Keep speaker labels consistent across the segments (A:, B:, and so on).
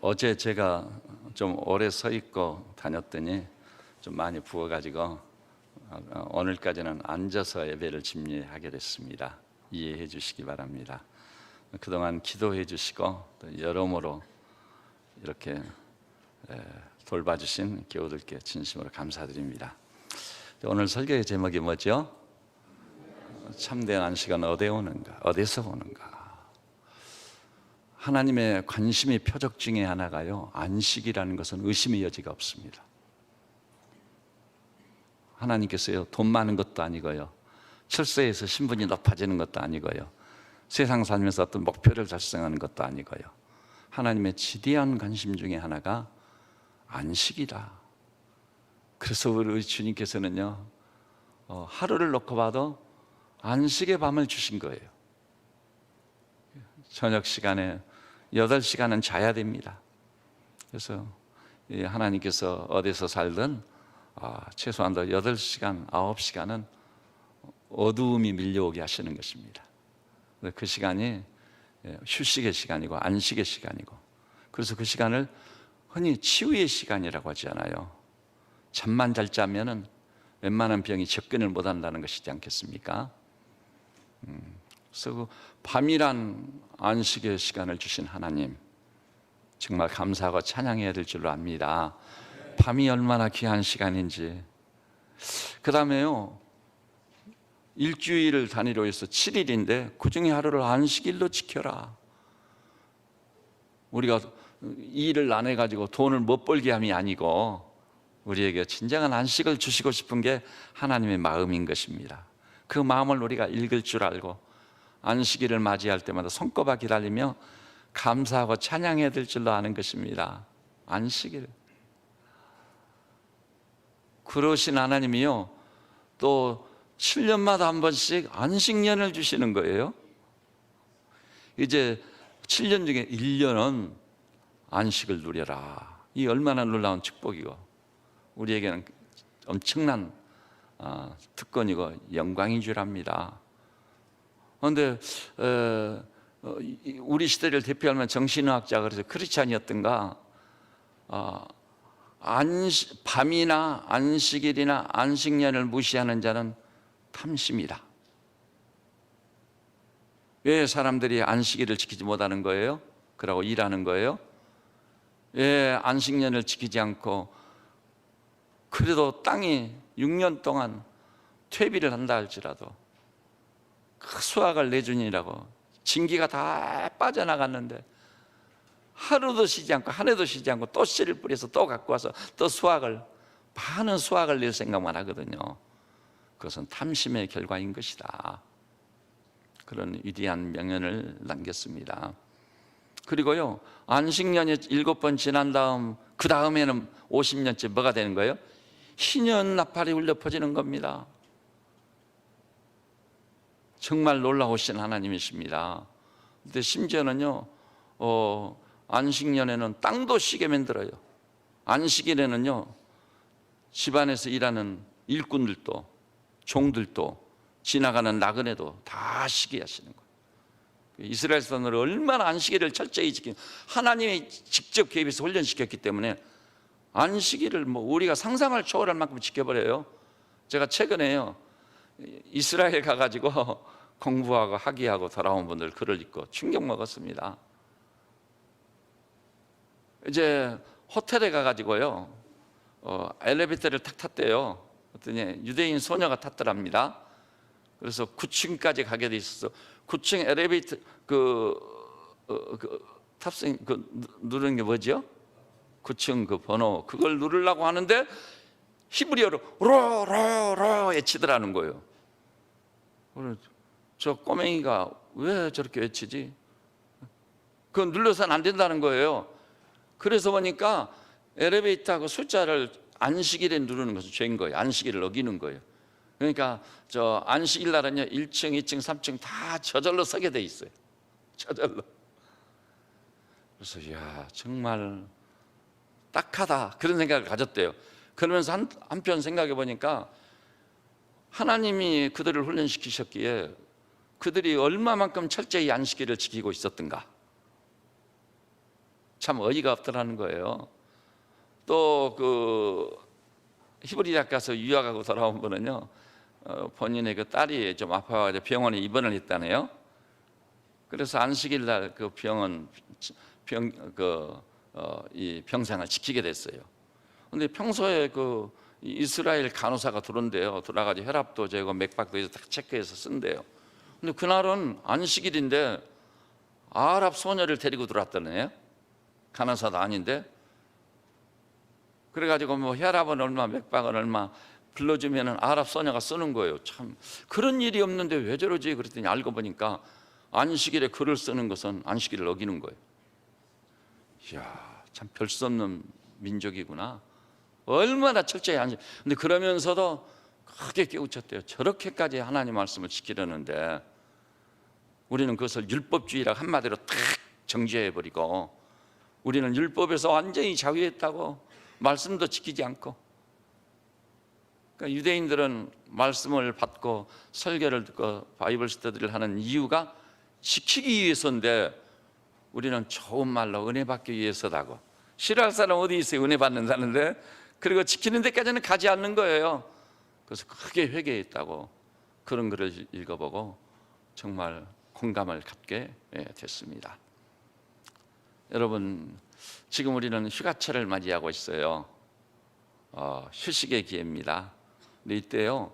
A: 어제 제가 좀 오래 서 있고 다녔더니 좀 많이 부어가지고 오늘까지는 앉아서 예배를 집례하게 됐습니다. 이해해 주시기 바랍니다. 그동안 기도해 주시고 또 여러모로 이렇게 돌봐주신 교우들께 진심으로 감사드립니다. 오늘 설교의 제목이 뭐죠? 참된 안식은 어디에 오는가? 어디서 오는가? 하나님의 관심의 표적 중에 하나가요, 안식이라는 것은 의심의 여지가 없습니다. 하나님께서요, 돈 많은 것도 아니고요, 출세해서 신분이 높아지는 것도 아니고요, 세상 살면서 어떤 목표를 달성하는 것도 아니고요, 하나님의 지대한 관심 중에 하나가 안식이다. 그래서 우리 주님께서는요, 하루를 놓고 봐도 안식의 밤을 주신 거예요. 저녁 시간에 8시간은 자야 됩니다. 그래서 하나님께서 어디서 살든 최소한도 8시간, 9시간은 어두움이 밀려오게 하시는 것입니다. 그 시간이 휴식의 시간이고 안식의 시간이고, 그래서 그 시간을 흔히 치유의 시간이라고 하잖아요. 잠만 잘 자면은 웬만한 병이 접근을 못한다는 것이지 않겠습니까? 그래서 그 밤이란 안식의 시간을 주신 하나님, 정말 감사하고 찬양해야 될 줄로 압니다. 밤이 얼마나 귀한 시간인지. 그 다음에요, 일주일을 단위로 해서 7일인데 그 중에 하루를 안식일로 지켜라. 우리가 이 일을 안 해가지고 돈을 못 벌게 함이 아니고, 우리에게 진정한 안식을 주시고 싶은 게 하나님의 마음인 것입니다. 그 마음을 우리가 읽을 줄 알고 안식일을 맞이할 때마다 손꼽아 기다리며 감사하고 찬양해야 될 줄로 아는 것입니다. 안식일. 그러신 하나님이요, 또 7년마다 한 번씩 안식년을 주시는 거예요. 이제 7년 중에 1년은 안식을 누려라. 이 얼마나 놀라운 축복이고 우리에게는 엄청난 특권이고 영광인 줄 압니다. 그런데 우리 시대를 대표하는 정신의학자, 그래서 크리스찬이었던가, 밤이나 안식일이나 안식년을 무시하는 자는 탐심이다. 왜 사람들이 안식일을 지키지 못하는 거예요? 그러고 일하는 거예요? 왜 안식년을 지키지 않고 그래도 땅이 6년 동안 퇴비를 한다 할지라도 그 수확을 내주니라고 진기가 다 빠져나갔는데 하루도 쉬지 않고 한 해도 쉬지 않고 또 씨를 뿌려서 또 갖고 와서 또 많은 수확을 낼 생각만 하거든요. 그것은 탐심의 결과인 것이다. 그런 위대한 명언을 남겼습니다. 그리고요, 안식년이 7번 지난 다음, 그 다음에는 50년째 뭐가 되는 거예요? 희년 나팔이 울려 퍼지는 겁니다. 정말 놀라우신 하나님이십니다. 근데 심지어는요, 안식년에는 땅도 쉬게 만들어요. 안식일에는요, 집안에서 일하는 일꾼들도 종들도 지나가는 나그네도 다 쉬게 하시는 거예요. 이스라엘 사람들은 얼마나 안식일을 철저히 지킨, 하나님이 직접 개입해서 훈련시켰기 때문에 안식일을 우리가 상상을 초월할 만큼 지켜버려요. 제가 최근에요, 이스라엘 가가지고 공부하고 학위하고 돌아온 분들 글을 읽고 충격 먹었습니다. 이제 호텔에 가가지고요, 엘리베이터를 탁 탔대요. 그랬더니 유대인 소녀가 탔더랍니다. 그래서 9층까지 가게 돼 있어서 9층 엘리베이터 탑승 누르는 게 뭐죠? 9층 그 번호, 그걸 누르려고 하는데 히브리어로 로로로 외치더라는 거예요. 저 꼬맹이가 왜 저렇게 외치지? 그거 눌러서는 안 된다는 거예요. 그래서 보니까 엘리베이터하고 숫자를 안식일에 누르는 것은 죄인 거예요. 안식일을 어기는 거예요. 그러니까 저 안식일 날은요, 1층, 2층, 3층 다 저절로 서게 돼 있어요. 저절로. 그래서 이야, 정말 딱하다, 그런 생각을 가졌대요. 그러면서 한편 생각해 보니까 하나님이 그들을 훈련시키셨기에 그들이 얼마만큼 철저히 안식일을 지키고 있었던가. 참 어이가 없더라는 거예요. 또 그 히브리 대학 가서 유학하고 돌아온 분은요, 본인의 그 딸이 좀 아파가지고 병원에 입원을 했다네요. 그래서 안식일 날 그 병원 이 병상을 지키게 됐어요. 근데 평소에 그 이스라엘 간호사가 들어온대요. 들어가지고 혈압도 재고 맥박도 해서 다 체크해서 쓴대요. 근데 그날은 안식일인데 아랍 소녀를 데리고 들어왔다네요. 간호사도 아닌데. 그래가지고 뭐 혈압은 얼마, 맥박은 얼마 불러주면은 아랍 소녀가 쓰는 거예요. 참 그런 일이 없는데 왜 저러지? 그랬더니 알고 보니까 안식일에 글을 쓰는 것은 안식일을 어기는 거예요. 이야, 참 별 수 없는 민족이구나. 얼마나 철저히 안식. 근데 그러면서도 크게 깨우쳤대요. 저렇게까지 하나님 말씀을 지키려는데 우리는 그것을 율법주의라고 한마디로 탁 정죄해버리고, 우리는 율법에서 완전히 자유했다고 말씀도 지키지 않고. 그러니까 유대인들은 말씀을 받고 설교를 듣고 바이블 스터디를 하는 이유가 지키기 위해서인데, 우리는 좋은 말로 은혜 받기 위해서다고. 싫어할 사람 어디 있어요? 은혜 받는다는데. 그리고 지키는 데까지는 가지 않는 거예요. 그래서 크게 회개했다고 그런 글을 읽어보고 정말 공감을 갖게 됐습니다. 여러분, 지금 우리는 휴가철을 맞이하고 있어요. 휴식의 기회입니다. 근데 이때요,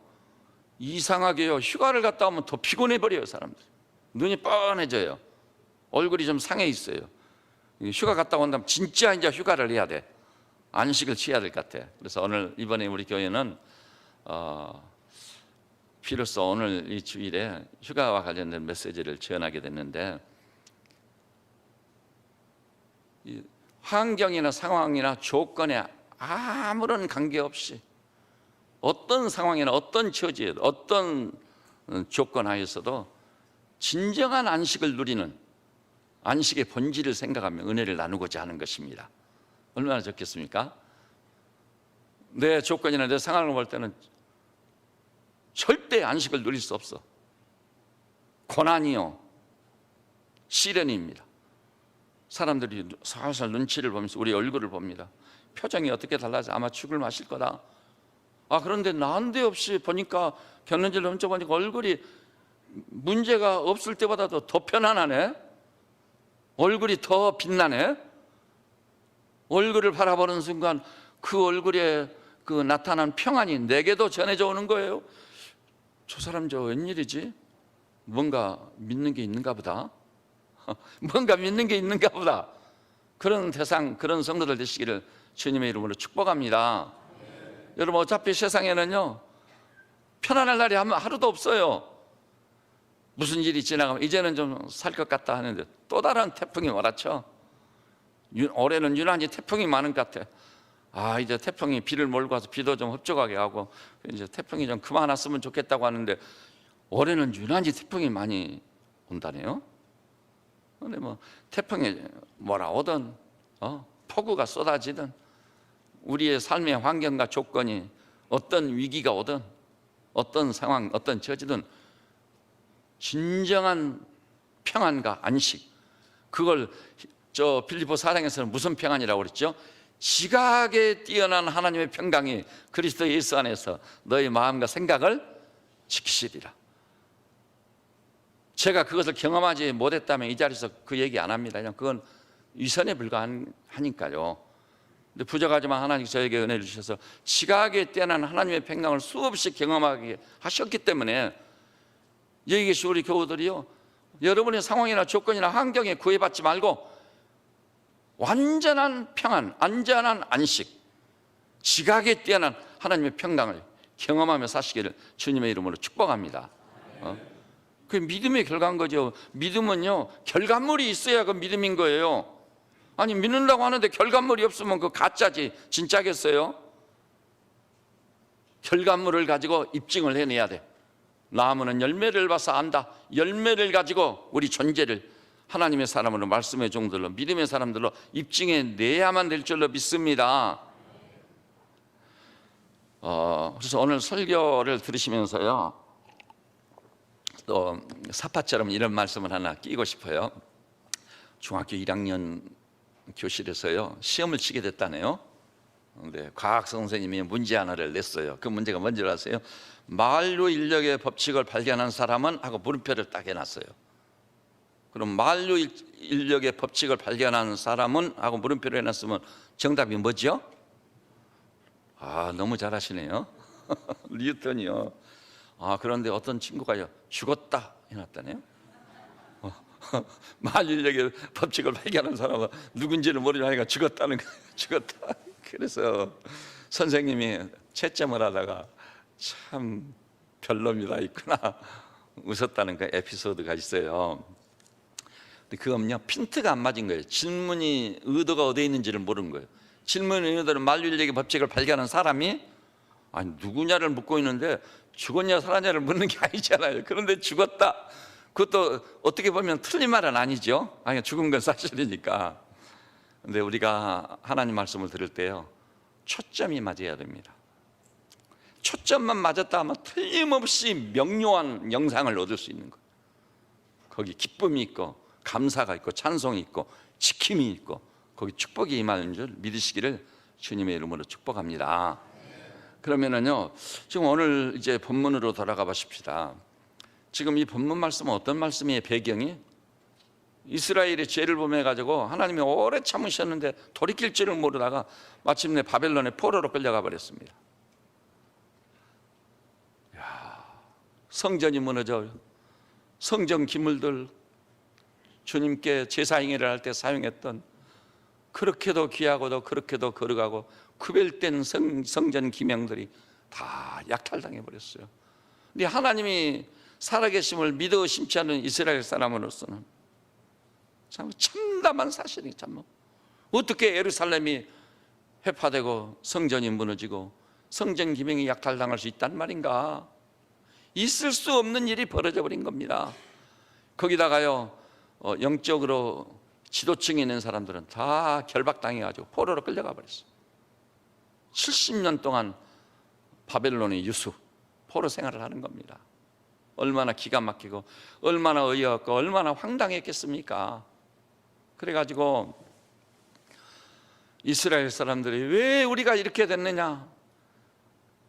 A: 이상하게요, 휴가를 갔다 오면 더 피곤해 버려요. 사람들 눈이 뻔해져요. 얼굴이 좀 상해 있어요. 휴가 갔다 온다면 진짜 이제 휴가를 해야 돼. 안식을 취해야 될 것 같아. 그래서 이번에 우리 교회는 비로소 오늘 이 주일에 휴가와 관련된 메시지를 전하게 됐는데, 환경이나 상황이나 조건에 아무런 관계없이 어떤 상황이나 어떤 처지에 어떤 조건 하에서도 진정한 안식을 누리는, 안식의 본질을 생각하며 은혜를 나누고자 하는 것입니다. 얼마나 좋겠습니까? 내 조건이나 내 상황을 볼 때는 절대 안식을 누릴 수 없어. 고난이요, 시련입니다. 사람들이 살살 눈치를 보면서 우리 얼굴을 봅니다. 표정이 어떻게 달라져? 아마 죽을 맛일 거다. 그런데 난데없이 보니까 견눈질로 훔쳐보니까 얼굴이 문제가 없을 때보다도 더 편안하네. 얼굴이 더 빛나네. 얼굴을 바라보는 순간 그 얼굴에 그 나타난 평안이 내게도 전해져 오는 거예요. 저 사람 저 웬일이지? 뭔가 믿는 게 있는가 보다. 뭔가 믿는 게 있는가 보다. 그런 대상, 그런 성도들 되시기를 주님의 이름으로 축복합니다. 여러분, 어차피 세상에는요, 편안할 날이 하루도 없어요. 무슨 일이 지나가면 이제는 좀 살 것 같다 하는데 또 다른 태풍이 몰아쳐. 올해는 유난히 태풍이 많은 것 같아. 이제 태풍이 비를 몰고 와서 비도 좀 흡족하게 하고 이제 태풍이 좀 그만 왔으면 좋겠다고 하는데 올해는 유난히 태풍이 많이 온다네요. 근데 뭐 태풍이 뭐라 오든 폭우가 쏟아지든 우리의 삶의 환경과 조건이 어떤 위기가 오든 어떤 상황, 어떤 처지든 진정한 평안과 안식, 그걸 저 빌립보 4장에서는 무슨 평안이라고 그랬죠? 지각에 뛰어난 하나님의 평강이 그리스도 예수 안에서 너희 마음과 생각을 지키시리라. 제가 그것을 경험하지 못했다면 이 자리에서 그 얘기 안 합니다. 그냥 그건 위선에 불과하니까요. 근데 부족하지만 하나님 저에게 은혜를 주셔서 지각에 뛰어난 하나님의 평강을 수없이 경험하게 하셨기 때문에 여기 계신 우리 교우들이요, 여러분의 상황이나 조건이나 환경에 구애받지 말고 완전한 평안, 안전한 안식, 지각에 뛰어난 하나님의 평강을 경험하며 사시기를 주님의 이름으로 축복합니다. 그게 믿음의 결과인 거죠. 믿음은요, 결과물이 있어야 그 믿음인 거예요. 아니, 믿는다고 하는데 결과물이 없으면 그 가짜지 진짜겠어요? 결과물을 가지고 입증을 해내야 돼. 나무는 열매를 봐서 안다. 열매를 가지고 우리 존재를 하나님의 사람으로, 말씀의 종들로, 믿음의 사람들로 입증해 내야만 될 줄로 믿습니다. 그래서 오늘 설교를 들으시면서요, 또 사파처럼 이런 말씀을 하나 끼고 싶어요. 중학교 1학년 교실에서요 시험을 치게 됐다네요. 근데 과학 선생님이 문제 하나를 냈어요. 그 문제가 뭔지 아세요? 만류 인력의 법칙을 발견한 사람은 하고 물음표를 딱 해놨어요. 그럼 만류 인력의 법칙을 발견한 사람은 하고 물음표를 해놨으면 정답이 뭐죠? 너무 잘하시네요. 뉴턴이요. 그런데 어떤 친구가요 죽었다 해놨다네요. 만유인력의 법칙을 발견한 사람은 누군지를 모르니까 죽었다는 거예요. 죽었다. 그래서 선생님이 채점을 하다가 참 별놈이다 있구나 웃었다는 그 에피소드가 있어요. 근데 그건요 핀트가 안 맞은 거예요. 질문이 의도가 어디에 있는지를 모르는 거예요. 질문의 의도는 만유인력의 법칙을 발견한 사람이 누구냐를 묻고 있는데 죽었냐 살았냐를 묻는 게 아니잖아요. 그런데 죽었다. 그것도 어떻게 보면 틀린 말은 아니죠. 죽은 건 사실이니까. 근데 우리가 하나님 말씀을 들을 때요 초점이 맞아야 됩니다. 초점만 맞았다 하면 틀림없이 명료한 영상을 얻을 수 있는 거예요. 거기 기쁨이 있고 감사가 있고 찬송이 있고 지킴이 있고 거기 축복이 임하는 줄 믿으시기를 주님의 이름으로 축복합니다. 그러면은요 지금 오늘 이제 본문으로 돌아가 보십시다. 지금 이 본문 말씀은 어떤 말씀이에요? 배경이 이스라엘의 죄를 범해 가지고 하나님이 오래 참으셨는데 돌이킬 줄을 모르다가 마침내 바벨론의 포로로 끌려가 버렸습니다. 성전이 무너져 성전 기물들 주님께 제사 행위를 할 때 사용했던 그렇게도 귀하고도 그렇게도 거룩하고 구별된 성전 기명들이 다 약탈당해 버렸어요. 근데 하나님이 살아계심을 믿어 심지 않은 이스라엘 사람으로서는 참 참담한 사실이 참 어떻게 예루살렘이 회파되고 성전이 무너지고 성전 기명이 약탈당할 수 있단 말인가? 있을 수 없는 일이 벌어져 버린 겁니다. 거기다가요 영적으로 지도층에 있는 사람들은 다 결박당해가지고 포로로 끌려가 버렸어요. 70년 동안 바벨론의 유수 포로 생활을 하는 겁니다. 얼마나 기가 막히고 얼마나 어이없고 얼마나 황당했겠습니까? 그래가지고 이스라엘 사람들이 왜 우리가 이렇게 됐느냐,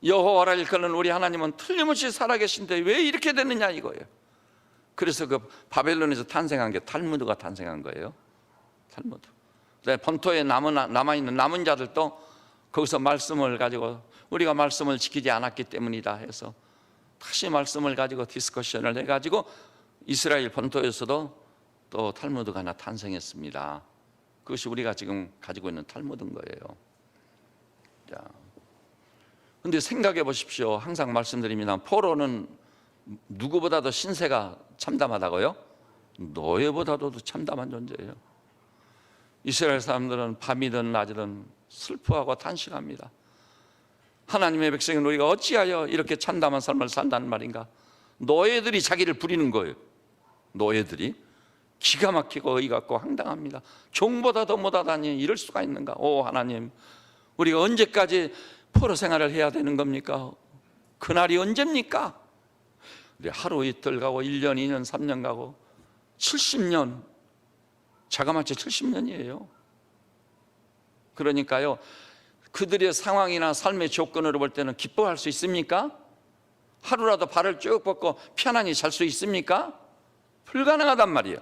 A: 여호와라 일컫는 우리 하나님은 틀림없이 살아계신데 왜 이렇게 됐느냐 이거예요. 그래서 그 바벨론에서 탄생한 게 탈무드가 탄생한 거예요. 탈무드. 본토에 남아있는 남은 자들도 거기서 말씀을 가지고 우리가 말씀을 지키지 않았기 때문이다 해서 다시 말씀을 가지고 디스커션을 해가지고 이스라엘 본토에서도 또 탈무드가 하나 탄생했습니다. 그것이 우리가 지금 가지고 있는 탈무드인 거예요. 자, 근데 생각해 보십시오. 항상 말씀드립니다. 포로는 누구보다도 신세가 참담하다고요? 노예보다도 참담한 존재예요. 이스라엘 사람들은 밤이든 낮이든 슬퍼하고 탄식합니다. 하나님의 백성인 우리가 어찌하여 이렇게 참담한 삶을 산다는 말인가? 노예들이 자기를 부리는 거예요. 노예들이 기가 막히고 어이가 없고 황당합니다. 종보다 더 못하다니 이럴 수가 있는가? 오 하나님, 우리가 언제까지 포로 생활을 해야 되는 겁니까? 그날이 언제입니까? 하루 이틀 가고 1년 2년 3년 가고 70년, 자그마치 70년이에요 그러니까요 그들의 상황이나 삶의 조건으로 볼 때는 기뻐할 수 있습니까? 하루라도 발을 쭉 뻗고 편안히 잘 수 있습니까? 불가능하단 말이에요.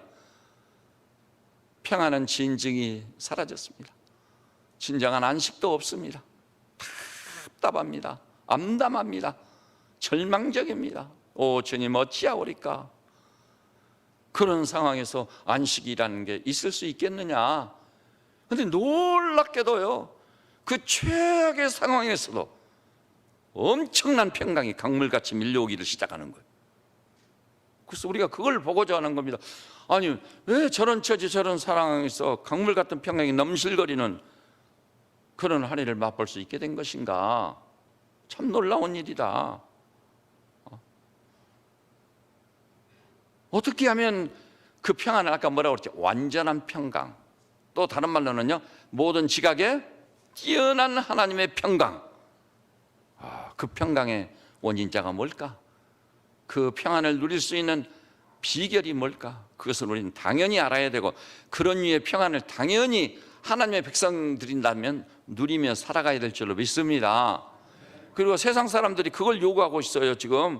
A: 평안한 진정이 사라졌습니다. 진정한 안식도 없습니다. 답답합니다. 암담합니다. 절망적입니다. 오 주님 어찌하오리까? 그런 상황에서 안식이라는 게 있을 수 있겠느냐? 그런데 놀랍게도요 그 최악의 상황에서도 엄청난 평강이 강물같이 밀려오기를 시작하는 거예요. 그래서 우리가 그걸 보고자 하는 겁니다. 아니 왜 저런 처지 저런 상황에서 강물 같은 평강이 넘실거리는 그런 한 해를 맛볼 수 있게 된 것인가? 참 놀라운 일이다. 어떻게 하면 그 평안을 아까 뭐라고 그랬죠? 완전한 평강. 또 다른 말로는요 모든 지각에 뛰어난 하나님의 평강. 그 평강의 원인자가 뭘까? 그 평안을 누릴 수 있는 비결이 뭘까? 그것을 우리는 당연히 알아야 되고 그런 류의 평안을 당연히 하나님의 백성들인다면 누리며 살아가야 될 줄로 믿습니다. 그리고 세상 사람들이 그걸 요구하고 있어요. 지금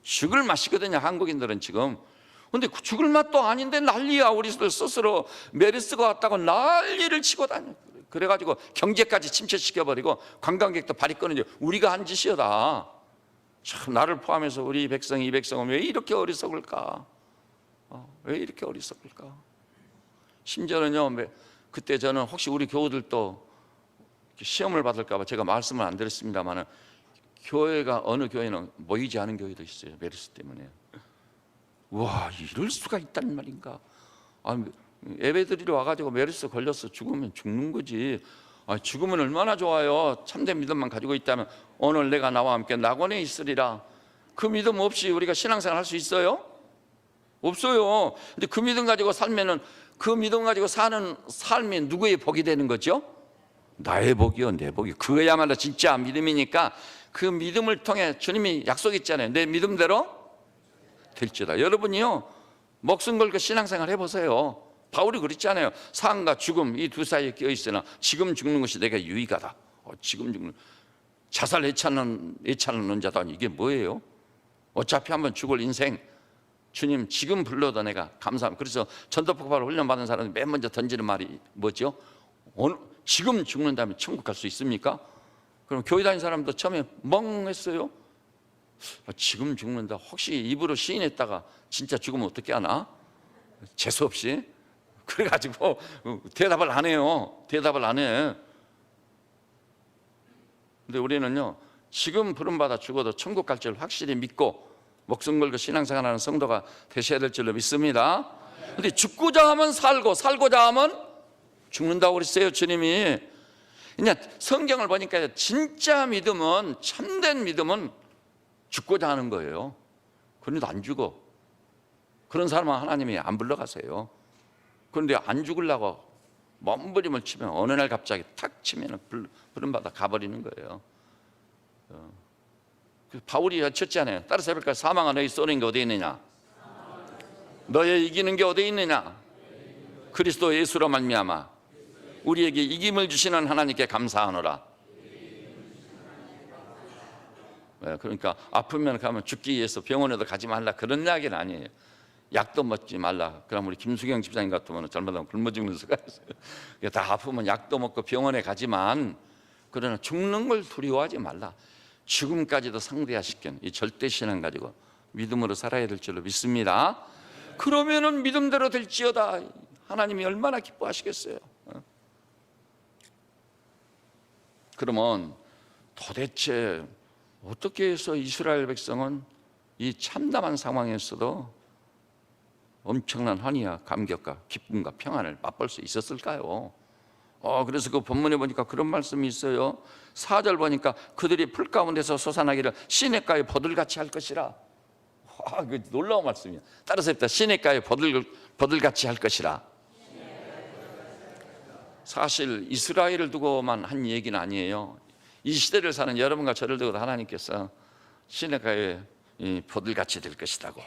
A: 죽을 맛이거든요, 한국인들은 지금. 근데 죽을 맛도 아닌데 난리야. 우리들 스스로 메르스가 왔다고 난리를 치고 다녀. 그래가지고 경제까지 침체시켜버리고 관광객도 발이 끊어져. 우리가 한 짓이다. 참, 나를 포함해서 우리 백성, 이 백성은 왜 이렇게 어리석을까? 왜 이렇게 어리석을까? 심지어는요, 그때 저는 혹시 우리 교우들도 시험을 받을까 봐 제가 말씀을 안 드렸습니다만, 교회가, 어느 교회는 모이지 않은 교회도 있어요, 메르스 때문에. 와, 이럴 수가 있단 말인가? 예배드리러 와가지고 메르스 걸려서 죽으면 죽는 거지. 죽으면 얼마나 좋아요. 참된 믿음만 가지고 있다면 오늘 내가 나와 함께 낙원에 있으리라. 그 믿음 없이 우리가 신앙생활 할 수 있어요? 없어요. 근데 그 믿음 가지고 살면은, 그 믿음 가지고 사는 삶이 누구의 복이 되는 거죠? 나의 복이요, 내 복이. 그거야말로 진짜 믿음이니까 그 믿음을 통해 주님이 약속했잖아요. 내 믿음대로 될지어다. 여러분이요, 목숨 걸고 신앙생활 해보세요. 바울이 그랬잖아요. 삶과 죽음 이 두 사이에 끼어있으나 지금 죽는 것이 내가 유익하다. 지금 죽는, 자살 애차는 자다. 이게 뭐예요? 어차피 한번 죽을 인생, 주님 지금 불러도 내가 감사합니다. 그래서 전도폭발 훈련받은 사람이 맨 먼저 던지는 말이 뭐죠? 지금 죽는다면 천국 갈 수 있습니까? 그럼 교회 다니는 사람도 처음에 멍했어요. 지금 죽는다. 혹시 입으로 시인했다가 진짜 죽으면 어떻게 하나? 재수없이. 그래가지고 대답을 안 해요. 대답을 안 해. 근데 우리는요, 지금 부름받아 죽어도 천국 갈 줄 확실히 믿고 목숨 걸고 신앙생활하는 성도가 되셔야 될 줄로 믿습니다. 근데 죽고자 하면 살고, 살고자 하면 죽는다고 그랬어요, 주님이. 그냥 성경을 보니까 진짜 믿음은, 참된 믿음은 죽고자 하는 거예요. 그런데 안 죽어. 그런 사람은 하나님이 안 불러가세요. 그런데 안 죽으려고 몸부림을 치면 어느 날 갑자기 탁 치면 부름받아 가버리는 거예요. 바울이 쳤잖아요. 따라서 해볼까요? 사망아 너희 쏘는 게 어디 있느냐? 너의 이기는 게 어디 있느냐? 그리스도 예수로 말미암아 우리에게 이김을 주시는 하나님께 감사하노라. 그러니까 아프면 가면 죽기 위해서 병원에도 가지 말라, 그런 이야기는 아니에요. 약도 먹지 말라. 그럼 우리 김수경 집사님 같으면 잘못하면 굶어 죽는 수가 있어요. 다 아프면 약도 먹고 병원에 가지만, 그러나 죽는 걸 두려워하지 말라. 죽음까지도 상대하시견 이 절대신앙 가지고 믿음으로 살아야 될 줄로 믿습니다. 그러면은 믿음대로 될지어다. 하나님이 얼마나 기뻐하시겠어요. 그러면 도대체 어떻게 해서 이스라엘 백성은 이 참담한 상황에서도 엄청난 환희와 감격과 기쁨과 평안을 맛볼 수 있었을까요? 그래서 그 본문에 보니까 그런 말씀이 있어요. 4절 보니까 그들이 풀 가운데서 솟아나기를 시냇가에 버들같이 할 것이라. 그 놀라운 말씀이야. 따라서 했다. 시냇가에 버들같이 할 것이라. 사실 이스라엘을 두고만 한 얘기는 아니에요. 이 시대를 사는 여러분과 저를 두고 하나님께서 시냇가에 버들같이 될 것이라고.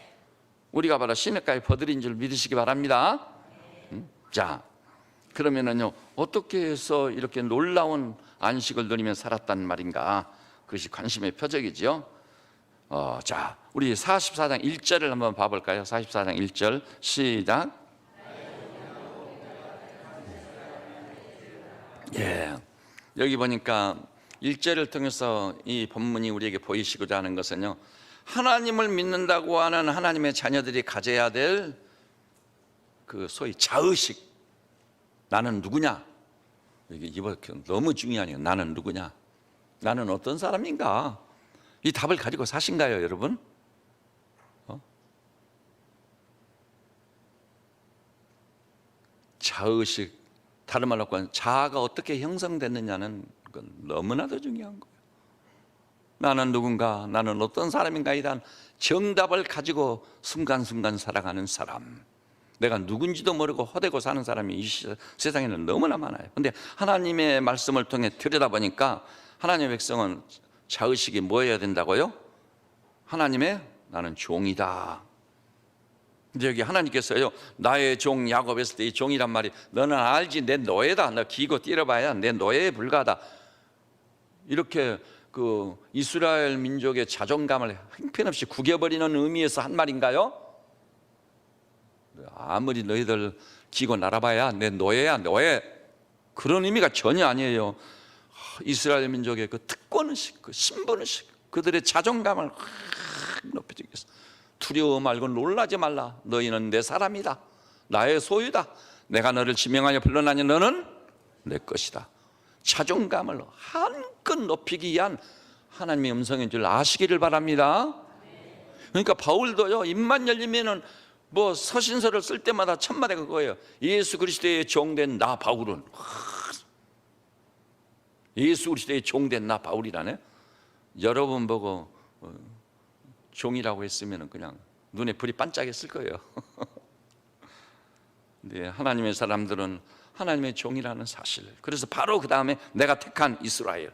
A: 우리가 바로 시냇가의 버들인 줄 믿으시기 바랍니다. 자, 그러면은요, 어떻게 해서 이렇게 놀라운 안식을 누리며 살았단 말인가? 그것이 관심의 표적이죠. 자, 우리 44장 1절을 한번 봐볼까요? 44장 1절 시작. 예, 여기 보니까 1절을 통해서 이 본문이 우리에게 보이시고자 하는 것은요, 하나님을 믿는다고 하는 하나님의 자녀들이 가져야 될 그 소위 자의식. 나는 누구냐? 이게 너무 중요하네요. 나는 누구냐? 나는 어떤 사람인가? 이 답을 가지고 사신가요, 여러분? 자의식, 다른 말로 하면 자아가 어떻게 형성됐느냐는 그건 너무나도 중요한 거예요. 나는 누군가, 나는 어떤 사람인가에 대한 정답을 가지고 순간순간 살아가는 사람. 내가 누군지도 모르고 허대고 사는 사람이 이 세상에는 너무나 많아요. 그런데 하나님의 말씀을 통해 들여다보니까 하나님의 백성은 자의식이 뭐여야 된다고요? 하나님의 나는 종이다. 근데 여기 하나님께서요, 나의 종 야곱 했을 때 이 종이란 말이 너는 알지 내 노예다, 너 기고 뛰어봐야 내 노예에 불과하다, 이렇게 그 이스라엘 민족의 자존감을 형편없이 구겨버리는 의미에서 한 말인가요? 아무리 너희들 기고 날아봐야 내 노예야, 노예, 그런 의미가 전혀 아니에요. 이스라엘 민족의 그 특권의식, 그 신분의식, 그들의 자존감을 높여주기 위해서 두려워 말고 놀라지 말라, 너희는 내 사람이다, 나의 소유다, 내가 너를 지명하여 불러나니 너는 내 것이다. 자존감을 한껏 높이기 위한 하나님의 음성인 줄 아시기를 바랍니다. 그러니까 바울도요, 입만 열리면은 뭐 서신서를 쓸 때마다 첫마디 그거예요. 예수 그리스도의 종된 나 바울은, 예수 그리스도의 종된 나 바울이라네. 여러분 보고 종이라고 했으면 그냥 눈에 불이 반짝했을 거예요. 근데 하나님의 사람들은 하나님의 종이라는 사실, 그래서 바로 그 다음에 내가 택한 이스라엘,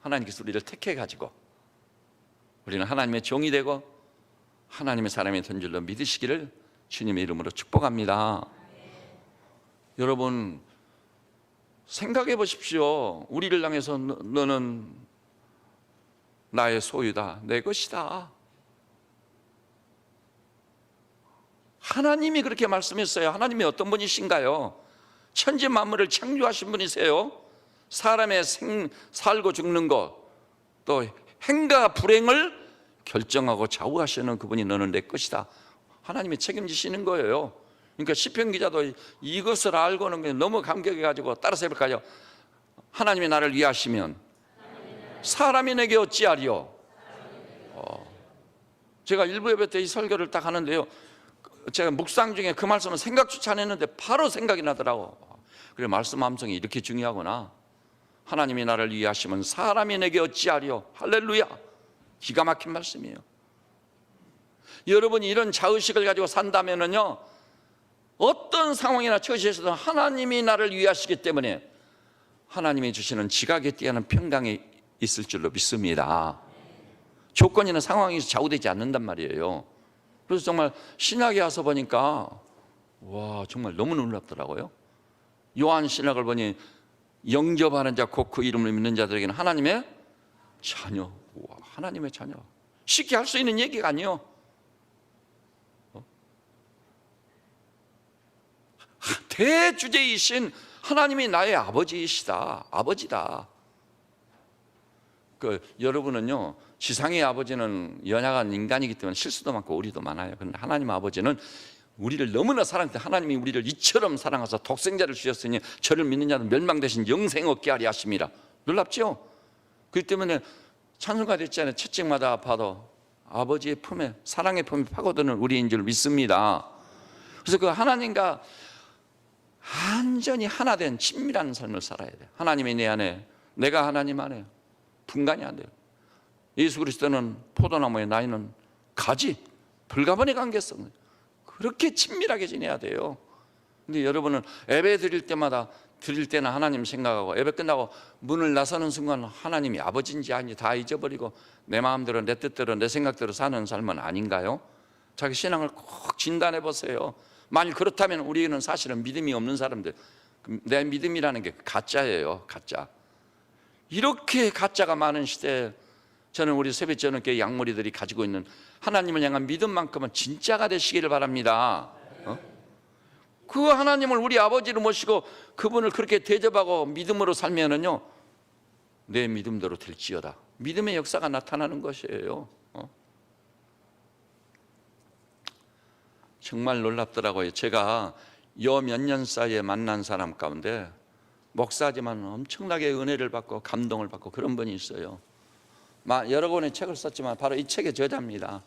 A: 하나님께서 우리를 택해가지고 우리는 하나님의 종이 되고 하나님의 사람이 된 줄로 믿으시기를 주님의 이름으로 축복합니다. 여러분 생각해 보십시오. 우리를 향해서 너는 나의 소유다, 내 것이다. 하나님이 그렇게 말씀했어요. 하나님이 어떤 분이신가요? 천지 만물을 창조하신 분이세요. 사람의 살고 죽는 것, 또 행과 불행을 결정하고 좌우하시는 그분이 너는 내 것이다, 하나님이 책임지시는 거예요. 그러니까 시편 기자도 이것을 알고는 너무 감격해가지고 따라서 해볼까요? 하나님이 나를 위하시면 사람이 내게 어찌하리요. 제가 일부 예배 때 이 설교를 딱 하는데요, 제가 묵상 중에 그 말씀을 생각조차 안 했는데 바로 생각이 나더라고. 그래, 말씀 함성이 이렇게 중요하구나. 하나님이 나를 위하시면 사람이 내게 어찌하리요. 할렐루야. 기가 막힌 말씀이에요. 여러분이 이런 자의식을 가지고 산다면요, 어떤 상황이나 처지에서도 하나님이 나를 위하시기 때문에 하나님이 주시는 지각에 뛰어난 평강이 있을 줄로 믿습니다. 조건이나 상황에서 좌우되지 않는단 말이에요. 그래서 정말 신약에 와서 보니까 와, 정말 너무 놀랍더라고요. 요한 신약을 보니 영접하는 자 곧 그 이름을 믿는 자들에게는 하나님의 자녀. 와, 하나님의 자녀. 쉽게 할 수 있는 얘기가 아니에요. 대주제이신 하나님이 나의 아버지이시다, 아버지다. 여러분은요, 지상의 아버지는 연약한 인간이기 때문에 실수도 많고 오리도 많아요. 그런데 하나님 아버지는 우리를 너무나 사랑해, 하나님이 우리를 이처럼 사랑하사 독생자를 주셨으니 저를 믿는 자는 멸망 대신 영생 얻게 하리 하심이라. 놀랍죠? 그렇기 때문에 찬송가 됐잖아요. 채찍마다 아파도 아버지의 품에, 사랑의 품에 파고드는 우리인 줄 믿습니다. 그래서 그 하나님과 완전히 하나 된 친밀한 삶을 살아야 돼요. 하나님이 내 안에, 내가 하나님 안에 분간이 안 돼요. 예수 그리스도는 포도나무의, 나이는 가지, 불가분의 관계성, 그렇게 친밀하게 지내야 돼요. 근데 여러분은 예배 드릴 때마다, 드릴 때는 하나님 생각하고 예배 끝나고 문을 나서는 순간 하나님이 아버지인지 아닌지 다 잊어버리고 내 마음대로, 내 뜻대로, 내 생각대로 사는 삶은 아닌가요? 자기 신앙을 꼭 진단해 보세요. 만일 그렇다면 우리는 사실은 믿음이 없는 사람들, 내 믿음이라는 게 가짜예요, 가짜. 이렇게 가짜가 많은 시대에 저는 우리 세배전원교회 양머리들이 가지고 있는 하나님을 향한 믿음만큼은 진짜가 되시기를 바랍니다. 그 하나님을 우리 아버지로 모시고 그분을 그렇게 대접하고 믿음으로 살면은요, 내 믿음대로 될지어다, 믿음의 역사가 나타나는 것이에요. 정말 놀랍더라고요. 제가 몇 년 사이에 만난 사람 가운데 목사지만 엄청나게 은혜를 받고 감동을 받고 그런 분이 있어요. 여러 권의 책을 썼지만 바로 이 책의 저자입니다.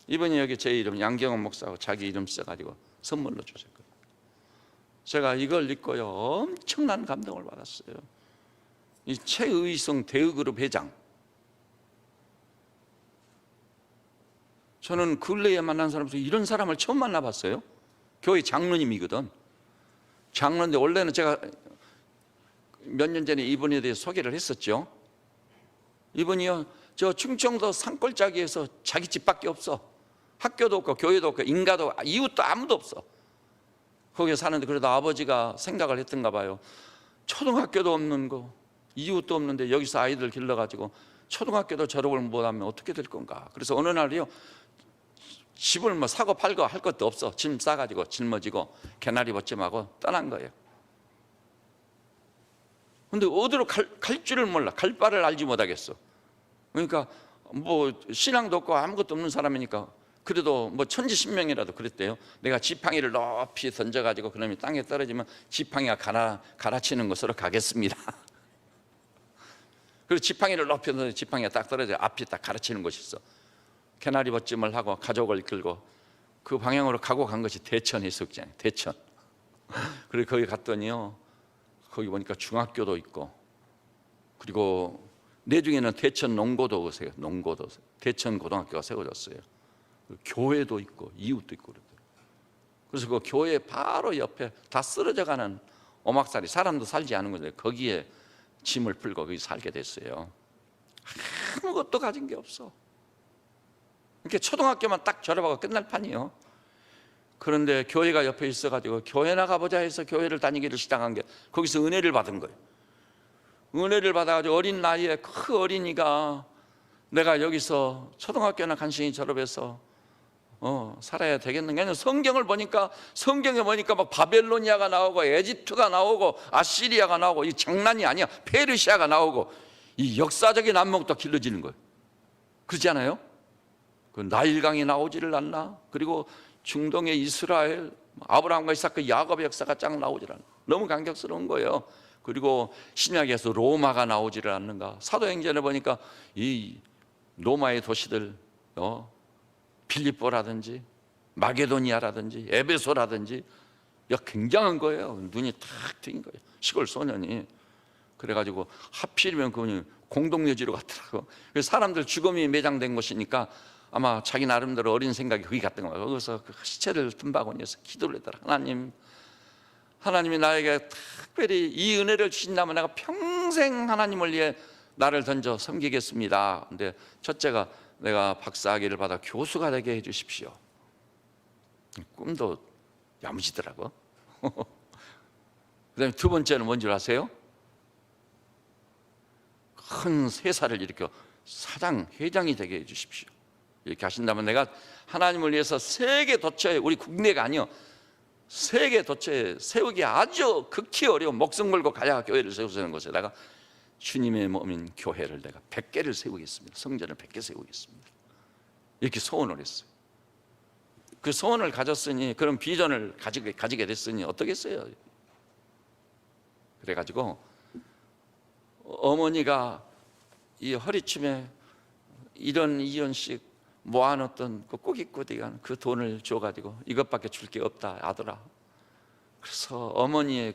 A: 이분이 여기 제 이름, 양경원 목사하고 자기 이름 써가지고 선물로 주셨거든요. 제가 이걸 읽고요, 엄청난 감동을 받았어요. 이 최의성 대의그룹 회장, 저는 근래에 만난 사람 중에 이런 사람을 처음 만나봤어요. 교회 장로님이거든. 장로인데 원래는 제가 몇 년 전에 이분에 대해 소개를 했었죠. 이분이요, 저 충청도 산골짜기에서 자기 집밖에 없어. 학교도 없고 교회도 없고 인가도 이웃도 아무도 없어. 거기에 사는데 그래도 아버지가 생각을 했던가 봐요. 초등학교도 없는 거, 이웃도 없는데 여기서 아이들 길러가지고 초등학교도 졸업을 못하면 어떻게 될 건가. 그래서 어느 날이요, 집을 뭐 사고 팔고 할 것도 없어. 짐 싸가지고 짊어지고 개나리 벗짐하고 떠난 거예요. 근데 어디로 갈 줄을 몰라. 갈 바를 알지 못하겠어. 그러니까 뭐 신앙도 없고 아무것도 없는 사람이니까 그래도 뭐 천지신명이라도 그랬대요. 내가 지팡이를 높이 던져가지고 그놈이 땅에 떨어지면 지팡이가 갈아치는 곳으로 가겠습니다. 그리고 지팡이를 높이 던져 지팡이가 딱 떨어져 앞이 딱 갈아치는 곳이 있어. 개나리 벗짐을 하고 가족을 끌고 그 방향으로 가고 간 것이 대천 해수욕장. 대천. 그리고 거기 갔더니요, 거기 보니까 중학교도 있고, 그리고 내중에는 대천 농고도 세요. 농고도 대천 고등학교가 세워졌어요. 교회도 있고 이웃도 있고 그러더라고요. 그래서 그 교회 바로 옆에 다 쓰러져가는 오막살이, 사람도 살지 않은 건데 거기에 짐을 풀고 거기 살게 됐어요. 아무것도 가진 게 없어. 이렇게 초등학교만 딱 졸업하고 끝날 판이요. 그런데 교회가 옆에 있어가지고 교회 나가보자 해서 교회를 다니기를 시작한 게, 거기서 은혜를 받은 거예요. 은혜를 받아가지고 어린 나이에 그 어린이가 내가 여기서 초등학교나 간신히 졸업해서 살아야 되겠는가. 아니면 성경을 보니까, 성경에 보니까 막 바벨로니아가 나오고 에집트가 나오고 아시리아가 나오고, 이 장난이 아니야. 페르시아가 나오고, 이 역사적인 안목도 길러지는 거예요. 그렇지 않아요? 그 나일강이 나오지를 않나? 그리고 중동의 이스라엘, 아브라함과 이삭과 야곱의 역사가 쫙 나오질 않나? 너무 감격스러운 거예요. 그리고 신약에서 로마가 나오지를 않는가? 사도행전에 보니까 이 로마의 도시들, 빌립보라든지 마게도니아라든지 에베소라든지, 굉장한 거예요. 눈이 탁 트인 거예요. 시골 소년이. 그래가지고 하필이면 그분이 공동묘지로 갔더라고. 그래서 사람들 죽음이 매장된 곳이니까 아마 자기 나름대로 어린 생각이 거기 갔던 거예요. 거기서 그 시체를 tum바구니에서 기도를 했더라. 하나님이 나에게 특별히 이 은혜를 주신다면 내가 평생 하나님을 위해 나를 던져 섬기겠습니다. 근데 첫째가 내가 박사학위를 받아 교수가 되게 해주십시오. 꿈도 야무지더라고. 그 다음에 두 번째는 뭔지 아세요? 큰 회사를 일으켜 사장, 회장이 되게 해주십시오. 이렇게 하신다면 내가 하나님을 위해서 세계 도처에, 우리 국내가 아니요, 세계 도처에 세우기 아주 극히 어려운, 목숨 걸고 가야 교회를 세우는 곳에 내가 주님의 몸인 교회를 내가 100개를 세우겠습니다. 성전을 100개 세우겠습니다. 이렇게 소원을 했어요. 그 소원을 가졌으니, 그런 비전을 가지게 됐으니 어떻겠어요? 그래가지고 어머니가 이 허리춤에 1원 2원씩 모아놓던 그 꾸깃꾸깃한 그 돈을 줘가지고 이것밖에 줄 게 없다 아들아. 그래서 어머니의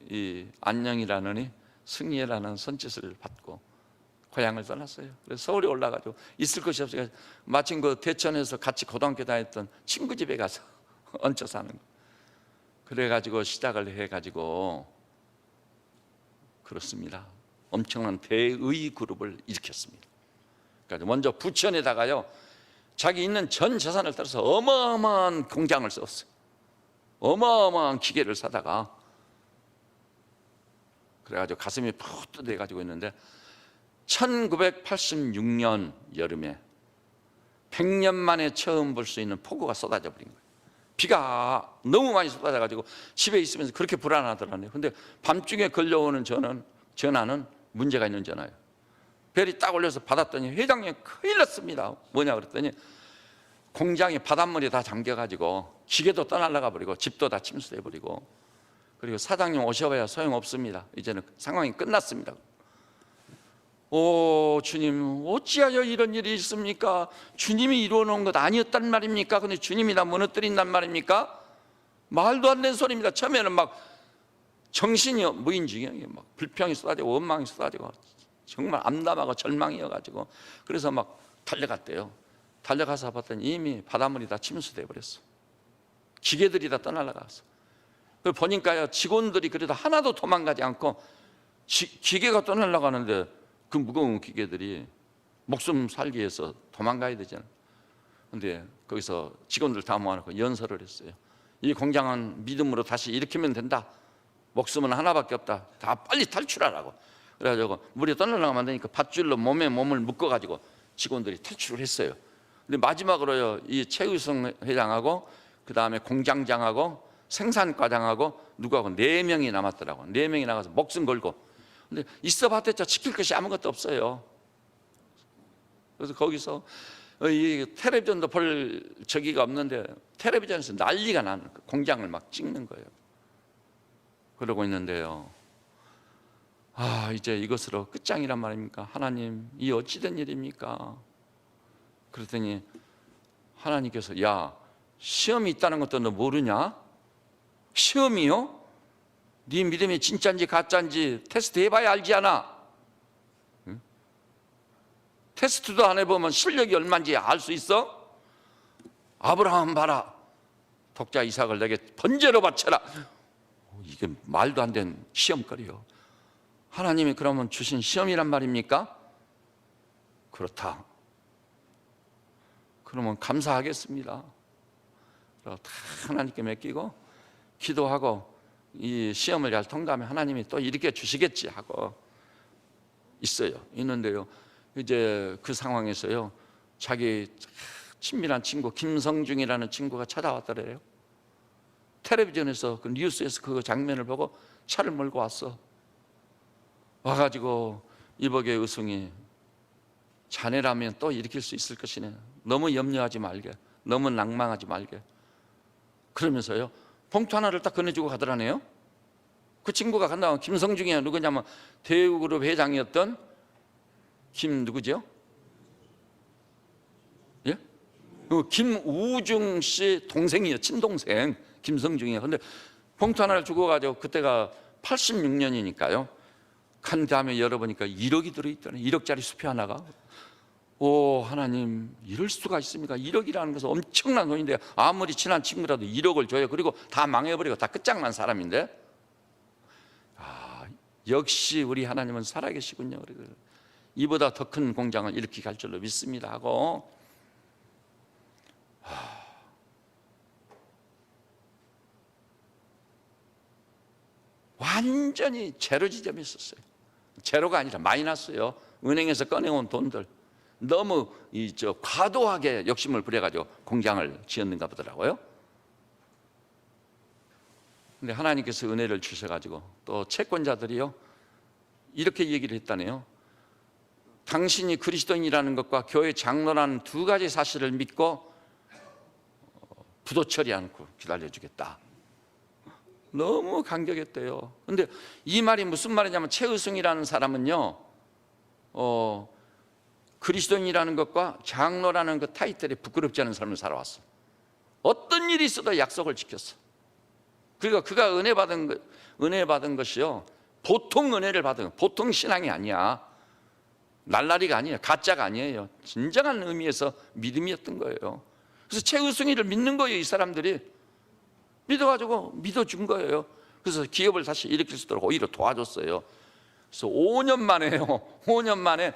A: 이 안녕이라느니 승리라는 손짓을 받고 고향을 떠났어요. 그래서 서울에 올라가지고 있을 것이 없으니까 마침 그 대천에서 같이 고등학교 다녔던 친구 집에 가서 얹혀 사는 거예요. 그래가지고 시작을 해가지고 그렇습니다. 엄청난 대의 그룹을 일으켰습니다. 그러니까 먼저 부천에다가요, 자기 있는 전 재산을 따라서 어마어마한 공장을 썼어요. 어마어마한 기계를 사다가, 그래가지고 가슴이 푹 뜨대가지고 있는데 1986년 여름에 100년 만에 처음 볼 수 있는 폭우가 쏟아져 버린 거예요. 비가 너무 많이 쏟아져가지고 집에 있으면서 그렇게 불안하더라고요. 근데 밤중에 걸려오는 전화는 문제가 있는 전화예요. 벨이 딱 올려서 받았더니 회장님 큰일 났습니다. 뭐냐 그랬더니 공장이 바닷물이 다 잠겨가지고 기계도 떠날라가 버리고 집도 다 침수돼 버리고, 그리고 사장님 오셔봐야 소용없습니다. 이제는 상황이 끝났습니다. 오 주님, 어찌하여 이런 일이 있습니까? 주님이 이루어놓은 것 아니었단 말입니까? 근데 주님이 다 무너뜨린단 말입니까? 말도 안 되는 소리입니다. 처음에는 막 정신이 무인지경이에요. 막 불평이 쏟아지고 원망이 쏟아지고 정말 암담하고 절망이어가지고, 그래서 막 달려갔대요. 달려가서 봤더니 이미 바닷물이 다 침수돼 버렸어. 기계들이 다 떠날라갔어. 그걸 보니까요, 직원들이 그래도 하나도 도망가지 않고 기계가 떠날라가는데 그 무거운 기계들이 목숨 살기 위해서 도망가야 되잖아요. 근데 거기서 직원들 다 모아놓고 연설을 했어요. 이 공장은 믿음으로 다시 일으키면 된다. 목숨은 하나밖에 없다. 다 빨리 탈출하라고. 그래가지고 물에 떠나려고 만드니까 밧줄로 몸에 몸을 묶어가지고 직원들이 탈출을 했어요. 근데 마지막으로요, 이 최우승 회장하고 그 다음에 공장장하고 생산과장하고 누구하고 4명이 남았더라고. 4명이 나가서 목숨 걸고. 근데 있어봤자 지킬 것이 아무것도 없어요. 그래서 거기서 이 텔레비전도 볼 저기가 없는데 텔레비전에서 난리가 나는 거예요. 공장을 막 찍는 거예요. 그러고 있는데요, 이제 이것으로 끝장이란 말입니까? 하나님, 이 어찌된 일입니까? 그랬더니 하나님께서, 야, 시험이 있다는 것도 너 모르냐? 시험이요? 네 믿음이 진짜인지 가짜인지 테스트 해봐야 알지 않아? 응? 테스트도 안 해보면 실력이 얼마인지 알 수 있어? 아브라함 봐라, 독자 이삭을 내게 번제로 바쳐라. 이게 말도 안 되는 시험거리요. 하나님이 그러면 주신 시험이란 말입니까? 그렇다. 그러면 감사하겠습니다. 다 하나님께 맡기고 기도하고 이 시험을 잘 통과하면 하나님이 또 일으켜 주시겠지 하고 있는데요, 이제 그 상황에서요, 자기 친밀한 친구 김성중이라는 친구가 찾아왔더래요. 텔레비전에서 그 뉴스에서 그 장면을 보고 차를 몰고 왔어. 와가지고 이복의 의승이, 자네라면 또 일으킬 수 있을 것이네. 너무 염려하지 말게, 너무 낭망하지 말게. 그러면서요, 봉투 하나를 딱 건네주고 가더라네요. 그 친구가 간다고 김성중이 누구냐면 대우그룹 회장이었던 누구죠? 예? 김우중 씨 동생이에요. 친동생 김성중이에요. 근데 봉투 하나를 주고 가지고, 그때가 86년이니까요 간 다음에 열어보니까 1억이 들어있더니 1억짜리 수표 하나가. 오, 하나님, 이럴 수가 있습니까? 1억이라는 것은 엄청난 돈인데 아무리 친한 친구라도 1억을 줘요. 그리고 다 망해버리고 다 끝장난 사람인데, 역시 우리 하나님은 살아계시군요. 이보다 더 큰 공장을 이렇게 갈 줄로 믿습니다 하고, 완전히 제로 지점이 있었어요. 제로가 아니라 마이너스요. 은행에서 꺼내온 돈들, 너무 과도하게 욕심을 부려가지고 공장을 지었는가 보더라고요. 근데 하나님께서 은혜를 주셔가지고 또 채권자들이요, 이렇게 얘기를 했다네요. 당신이 그리스도인이라는 것과 교회 장로라는 2가지 사실을 믿고 부도 처리 않고 기다려주겠다. 너무 감격했대요. 근데 이 말이 무슨 말이냐면, 최의승이라는 사람은요, 그리스도인이라는 것과 장로라는 그 타이틀에 부끄럽지 않은 삶을 살아왔어. 어떤 일이 있어도 약속을 지켰어. 그리고 그가 은혜 받은 것이요, 보통 은혜를 받은, 보통 신앙이 아니야. 날라리가 아니에요. 가짜가 아니에요. 진정한 의미에서 믿음이었던 거예요. 그래서 최의승이를 믿는 거예요. 이 사람들이 믿어가지고 믿어준 거예요. 그래서 기업을 다시 일으킬 수 있도록 오히려 도와줬어요. 그래서 5년 만에요, 5년 만에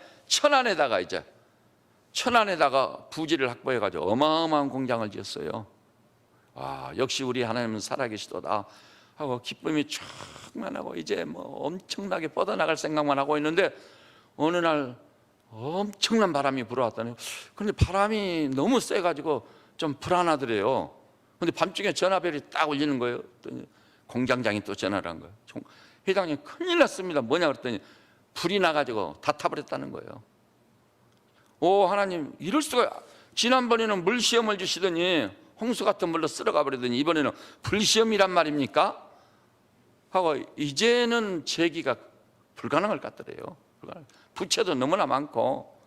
A: 천안에다가 부지를 확보해가지고 어마어마한 공장을 지었어요. 역시 우리 하나님은 살아계시도다 하고 기쁨이 충만하고 이제 뭐 엄청나게 뻗어나갈 생각만 하고 있는데, 어느 날 엄청난 바람이 불어왔더니, 근데 바람이 너무 세가지고 좀 불안하더래요. 근데 밤중에 전화벨이 딱 울리는 거예요. 공장장이 또 전화를 한 거예요. 회장님, 큰일 났습니다. 뭐냐 그랬더니 불이 나가지고 다 타버렸다는 거예요. 오, 하나님, 이럴 수가. 지난번에는 물시험을 주시더니 홍수 같은 물로 쓸어가 버리더니 이번에는 불시험이란 말입니까? 하고 이제는 재기가 불가능할 것 같더래요. 부채도 너무나 많고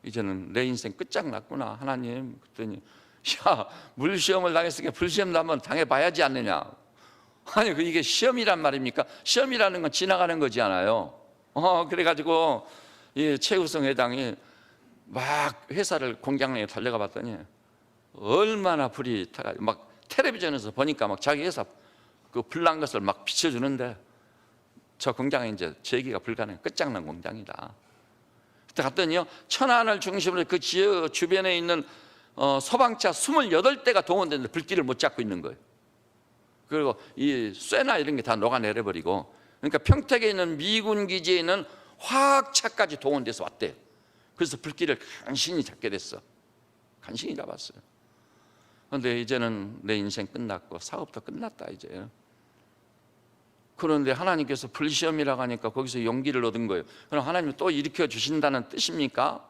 A: 이제는 내 인생 끝장났구나 하나님. 그랬더니, 야, 물시험을 당했으니까 불시험도 한번 당해봐야지 않느냐. 아니, 이게 시험이란 말입니까? 시험이라는 건 지나가는 거지 않아요. 그래가지고 이 최우승 회장이 막 회사를 공장에 달려가 봤더니 얼마나 불이 타가지고, 막 텔레비전에서 보니까 막 자기 회사 그 불난 것을 막 비춰주는데, 저 공장에 이제 재기가 불가능, 끝장난 공장이다. 그때 갔더니요, 천안을 중심으로 그 지역 주변에 있는 소방차 28대가 동원됐는데 불길을 못 잡고 있는 거예요. 그리고 이 쇠나 이런 게 다 녹아내려 버리고, 그러니까 평택에 있는 미군 기지에 있는 화학차까지 동원돼서 왔대요. 그래서 불길을 간신히 잡게 됐어. 간신히 잡았어요. 그런데 이제는 내 인생 끝났고 사업도 끝났다 이제. 그런데 하나님께서 불시험이라고 하니까 거기서 용기를 얻은 거예요. 그럼 하나님이 또 일으켜 주신다는 뜻입니까?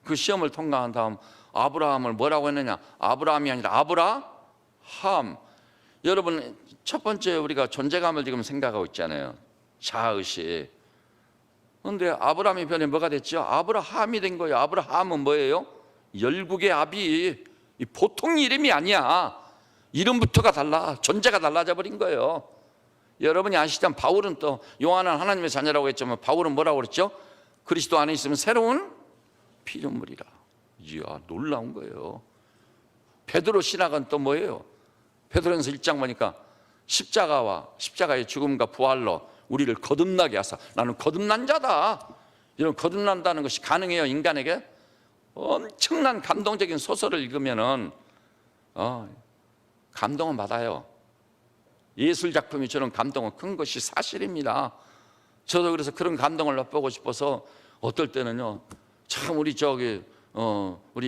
A: 그 시험을 통과한 다음 아브라함을 뭐라고 했느냐? 아브라함이 아니라 아브라함. 여러분, 첫 번째 우리가 존재감을 지금 생각하고 있잖아요. 자아의식. 그런데 아브라함이 변해 뭐가 됐죠? 아브라함이 된 거예요. 아브라함은 뭐예요? 열국의 아비. 이 보통 이름이 아니야. 이름부터가 달라. 존재가 달라져 버린 거예요. 여러분이 아시잖아요. 바울은 또 요한은 하나님의 자녀라고 했지만 바울은 뭐라고 그랬죠? 그리스도 안에 있으면 새로운 피조물이라. 이야, 놀라운 거예요. 베드로 신학은 또 뭐예요? 베드로전서 1장 보니까 십자가와 십자가의 죽음과 부활로 우리를 거듭나게 하사. 나는 거듭난 자다. 이런 거듭난다는 것이 가능해요, 인간에게? 엄청난 감동적인 소설을 읽으면은 감동은 받아요. 예술 작품이 주는 감동은 큰 것이 사실입니다. 저도 그래서 그런 감동을 맛보고 싶어서 어떨 때는요, 참 우리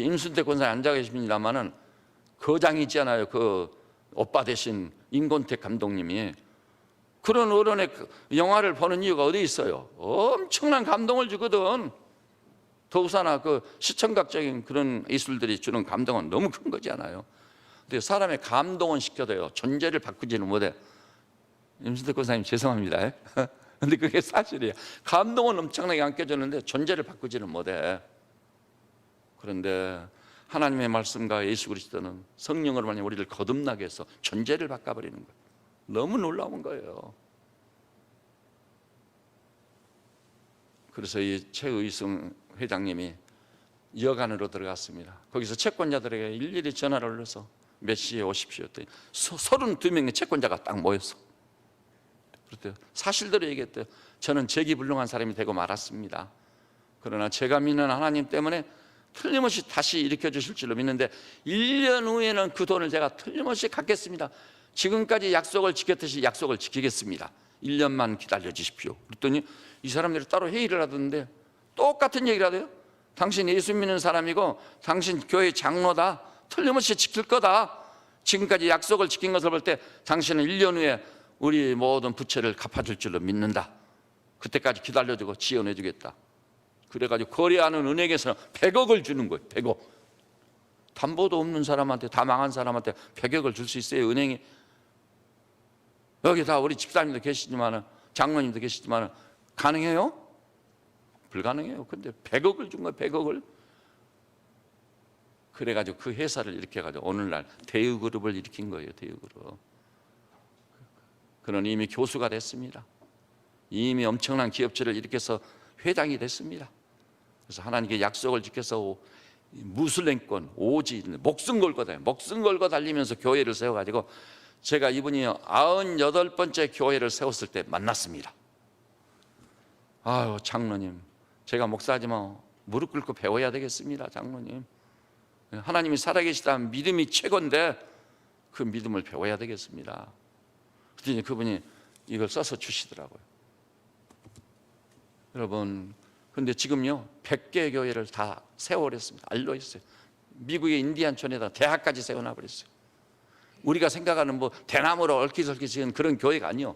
A: 임순태 권사님 앉아 계십니다만은 거장이 있잖아요. 그 오빠 대신 임권택 감독님이. 그런 어른의 영화를 보는 이유가 어디 있어요? 엄청난 감동을 주거든. 더구나 그 시청각적인 그런 예술들이 주는 감동은 너무 큰 거잖아요. 근데 사람의 감동은 시켜도요, 존재를 바꾸지는 못해. 임순택 권사님 죄송합니다. 근데 그게 사실이에요. 감동은 엄청나게 안겨주는데 존재를 바꾸지는 못해. 그런데 하나님의 말씀과 예수 그리스도는 성령으로 만약 우리를 거듭나게 해서 존재를 바꿔버리는 거예요. 너무 놀라운 거예요. 그래서 이 최의승 회장님이 여관으로 들어갔습니다. 거기서 채권자들에게 일일이 전화를 올려서 몇 시에 오십시오 했더니 32명의 채권자가 딱 모였어. 그랬대요. 사실대로 얘기했대요. 저는 재기불능한 사람이 되고 말았습니다. 그러나 제가 믿는 하나님 때문에 틀림없이 다시 일으켜 주실 줄로 믿는데 1년 후에는 그 돈을 제가 틀림없이 갚겠습니다. 지금까지 약속을 지켰듯이 약속을 지키겠습니다. 1년만 기다려 주십시오. 그랬더니 이 사람들이 따로 회의를 하던데 똑같은 얘기를 하대요. 당신 예수 믿는 사람이고 당신 교회 장로다. 틀림없이 지킬 거다. 지금까지 약속을 지킨 것을 볼 때 당신은 1년 후에 우리 모든 부채를 갚아줄 줄로 믿는다. 그때까지 기다려주고 지원해 주겠다. 그래가지고 거래하는 은행에서는 100억을 주는 거예요. 100억. 담보도 없는 사람한테, 다 망한 사람한테 100억을 줄 수 있어요, 은행이? 여기 다 우리 집사님도 계시지만, 장로님도 계시지만 가능해요? 불가능해요. 근데 100억을 준 거예요. 100억을. 그래가지고 그 회사를 일으켜가지고 오늘날 대우그룹을 일으킨 거예요. 대우그룹. 그는 이미 교수가 됐습니다. 이미 엄청난 기업체를 일으켜서 회장이 됐습니다. 그래서 하나님께 약속을 지켜서 무술랭권 오지 목숨 걸고 달리면서 교회를 세워가지고 제가 이분이 98번째 교회를 세웠을 때 만났습니다. 아유, 장로님, 제가 목사지만 무릎 꿇고 배워야 되겠습니다. 장로님, 하나님이 살아계시다면 믿음이 최고인데 그 믿음을 배워야 되겠습니다. 그랬더니 그분이 이걸 써서 주시더라고요. 여러분, 근데 지금요 100개 교회를 다 세워버렸습니다. 알로했어요. 미국의 인디안촌에다 대학까지 세워놔버렸어요. 우리가 생각하는 뭐 대나무로 얽히설키 지은 그런 교회가 아니요,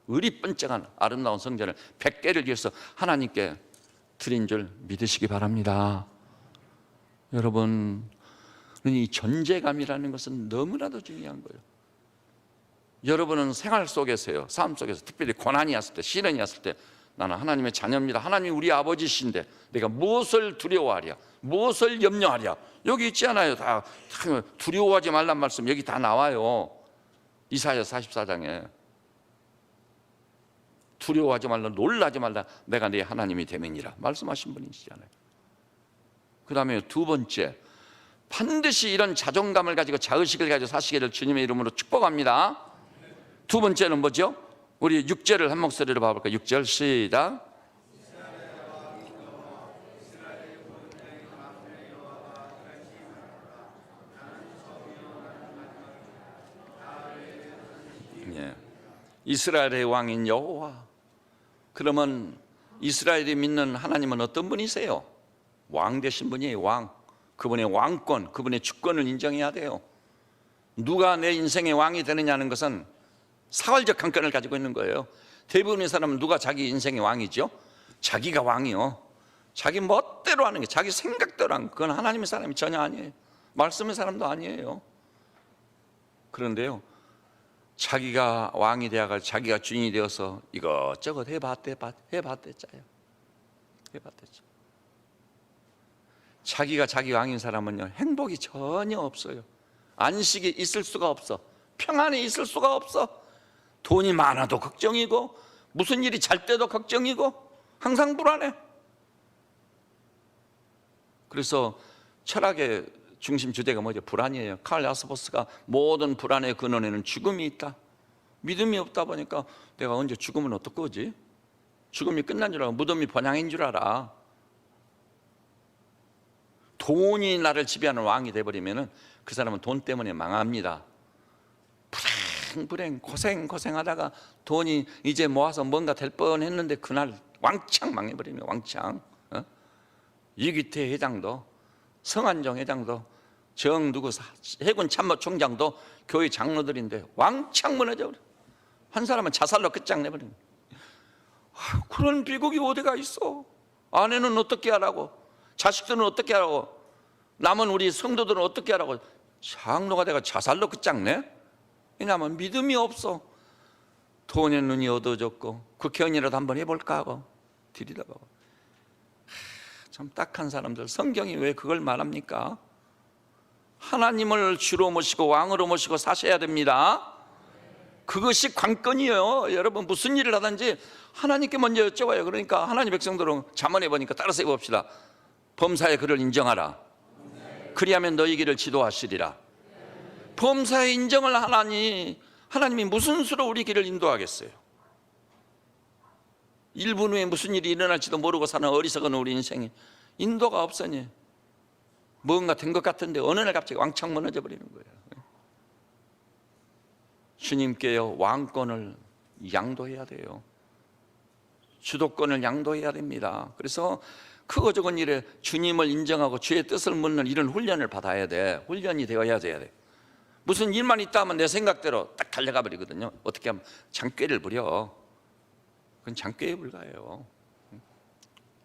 A: 의리번쩍한 아름다운 성전을 100개를 위해서 하나님께 드린 줄 믿으시기 바랍니다. 여러분, 이 존재감이라는 것은 너무나도 중요한 거예요. 여러분은 생활 속에서요, 삶 속에서 특별히 고난이 왔을 때, 시련이 왔을 때 나는 하나님의 자녀입니다. 하나님이 우리 아버지신데 내가 무엇을 두려워하랴, 무엇을 염려하랴. 여기 있지 않아요? 다 두려워하지 말란 말씀 여기 다 나와요. 이사야 44장에 두려워하지 말라, 놀라지 말라, 내가 네 하나님이 되매니라 말씀하신 분이시잖아요. 그 다음에 두 번째, 반드시 이런 자존감을 가지고 자의식을 가지고 사시기를 주님의 이름으로 축복합니다. 두 번째는 뭐죠? 우리 6절을 한 목소리로 봐볼까요? 6절 시작. 이스라엘의 왕인 여호와. 그러면 이스라엘이 믿는 하나님은 어떤 분이세요? 왕 되신 분이에요. 왕. 그분의 왕권, 그분의 주권을 인정해야 돼요. 누가 내 인생의 왕이 되느냐는 것은 사활적 관건을 가지고 있는 거예요. 대부분의 사람은 누가 자기 인생의 왕이죠? 자기가 왕이요. 자기 멋대로 하는 게, 자기 생각대로 하는 게, 그건 하나님의 사람이 전혀 아니에요. 말씀의 사람도 아니에요. 그런데요, 자기가 왕이 되어가지고 자기가 주인이 되어서 이것저것 해봤댔잖아요. 자기가 자기 왕인 사람은요, 행복이 전혀 없어요. 안식이 있을 수가 없어. 평안이 있을 수가 없어. 돈이 많아도 걱정이고, 무슨 일이 잘 때도 걱정이고, 항상 불안해. 그래서 철학의 중심 주제가 뭐죠? 불안이에요. 칼 야스버스가 모든 불안의 근원에는 죽음이 있다. 믿음이 없다 보니까 내가 언제 죽으면 어떡하지? 죽음이 끝난 줄 알고 무덤이 번향인 줄 알아. 돈이 나를 지배하는 왕이 돼버리면 그 사람은 돈 때문에 망합니다. 불행 고생하다가 돈이 이제 모아서 뭔가 될 뻔했는데 그날 왕창 망해버리면 왕창. 이규태 회장도, 성한종 회장도, 해군 참모총장도 교회 장로들인데 왕창 무너져 버려. 한 사람은 자살로 끝장내버리는. 그런 비극이 어디가 있어? 아내는 어떻게 하라고? 자식들은 어떻게 하라고? 남은 우리 성도들은 어떻게 하라고? 장로가 내가 자살로 끝장내? 왜냐하면 믿음이 없어. 돈에 눈이 어두워졌고 국회의원이라도 한번 해볼까 하고 들이다가. 참 딱한 사람들. 성경이 왜 그걸 말합니까? 하나님을 주로 모시고 왕으로 모시고 사셔야 됩니다. 그것이 관건이에요. 여러분 무슨 일을 하든지 하나님께 먼저 여쭤봐요. 그러니까 하나님 백성들은 잠언에 보니까 따라서 해봅시다. 범사의 그를 인정하라. 그리하면 너희 길을 지도하시리라. 범사의 인정을 하나님이 무슨 수로 우리 길을 인도하겠어요? 1분 후에 무슨 일이 일어날지도 모르고 사는 어리석은 우리 인생이 인도가 없으니 뭔가 된 것 같은데 어느 날 갑자기 왕창 무너져 버리는 거예요. 주님께요, 왕권을 양도해야 돼요. 주도권을 양도해야 됩니다. 그래서 크고 적은 일에 주님을 인정하고 주의 뜻을 묻는 이런 훈련을 받아야 돼. 훈련이 되어야 돼. 무슨 일만 있다 하면 내 생각대로 딱 달려가 버리거든요. 어떻게 하면 장꾀를 부려. 그건 장꾀에 불과해요.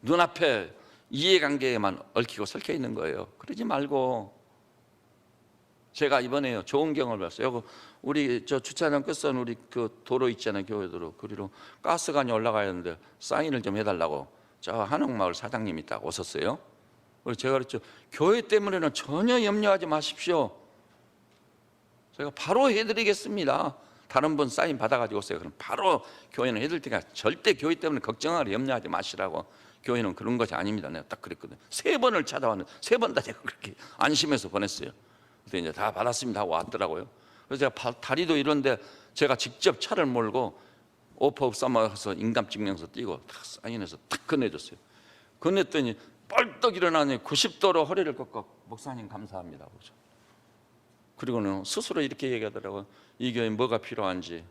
A: 눈앞에 이해관계에만 얽히고 설켜 있는 거예요. 그러지 말고. 제가 이번에요, 좋은 경험을 봤어요. 우리 저 주차장 끝선 우리 그 도로 있잖아요, 교회 도로. 그리로 가스관이 올라가야 하는데 사인을 좀 해달라고 저 한옥마을 사장님이 딱 오셨어요. 그래서 제가 그랬죠. 교회 때문에는 전혀 염려하지 마십시오. 제가 바로 해드리겠습니다. 다른 분 사인 받아가지고 오세요. 그럼 바로 교회는 해드릴 테니까 절대 교회 때문에 걱정하거나 염려하지 마시라고. 교회는 그런 것이 아닙니다. 내가 딱 그랬거든요. 3번을 찾아왔는데 3번 다 제가 그렇게 안심해서 보냈어요. 그래서 이제 다 받았습니다 하고 왔더라고요. 그래서 제가 다리도 이런데 제가 직접 차를 몰고 오퍼 싸마서 인감증명서 띄고 탁 사인해서 탁 건네줬어요. 건넸더니 뻘떡 일어나니 90도로 허리를 꺾고 목사님 감사합니다. 그리고는 스스로 이렇게 얘기하더라고요. 이 교회 뭐가 필요한지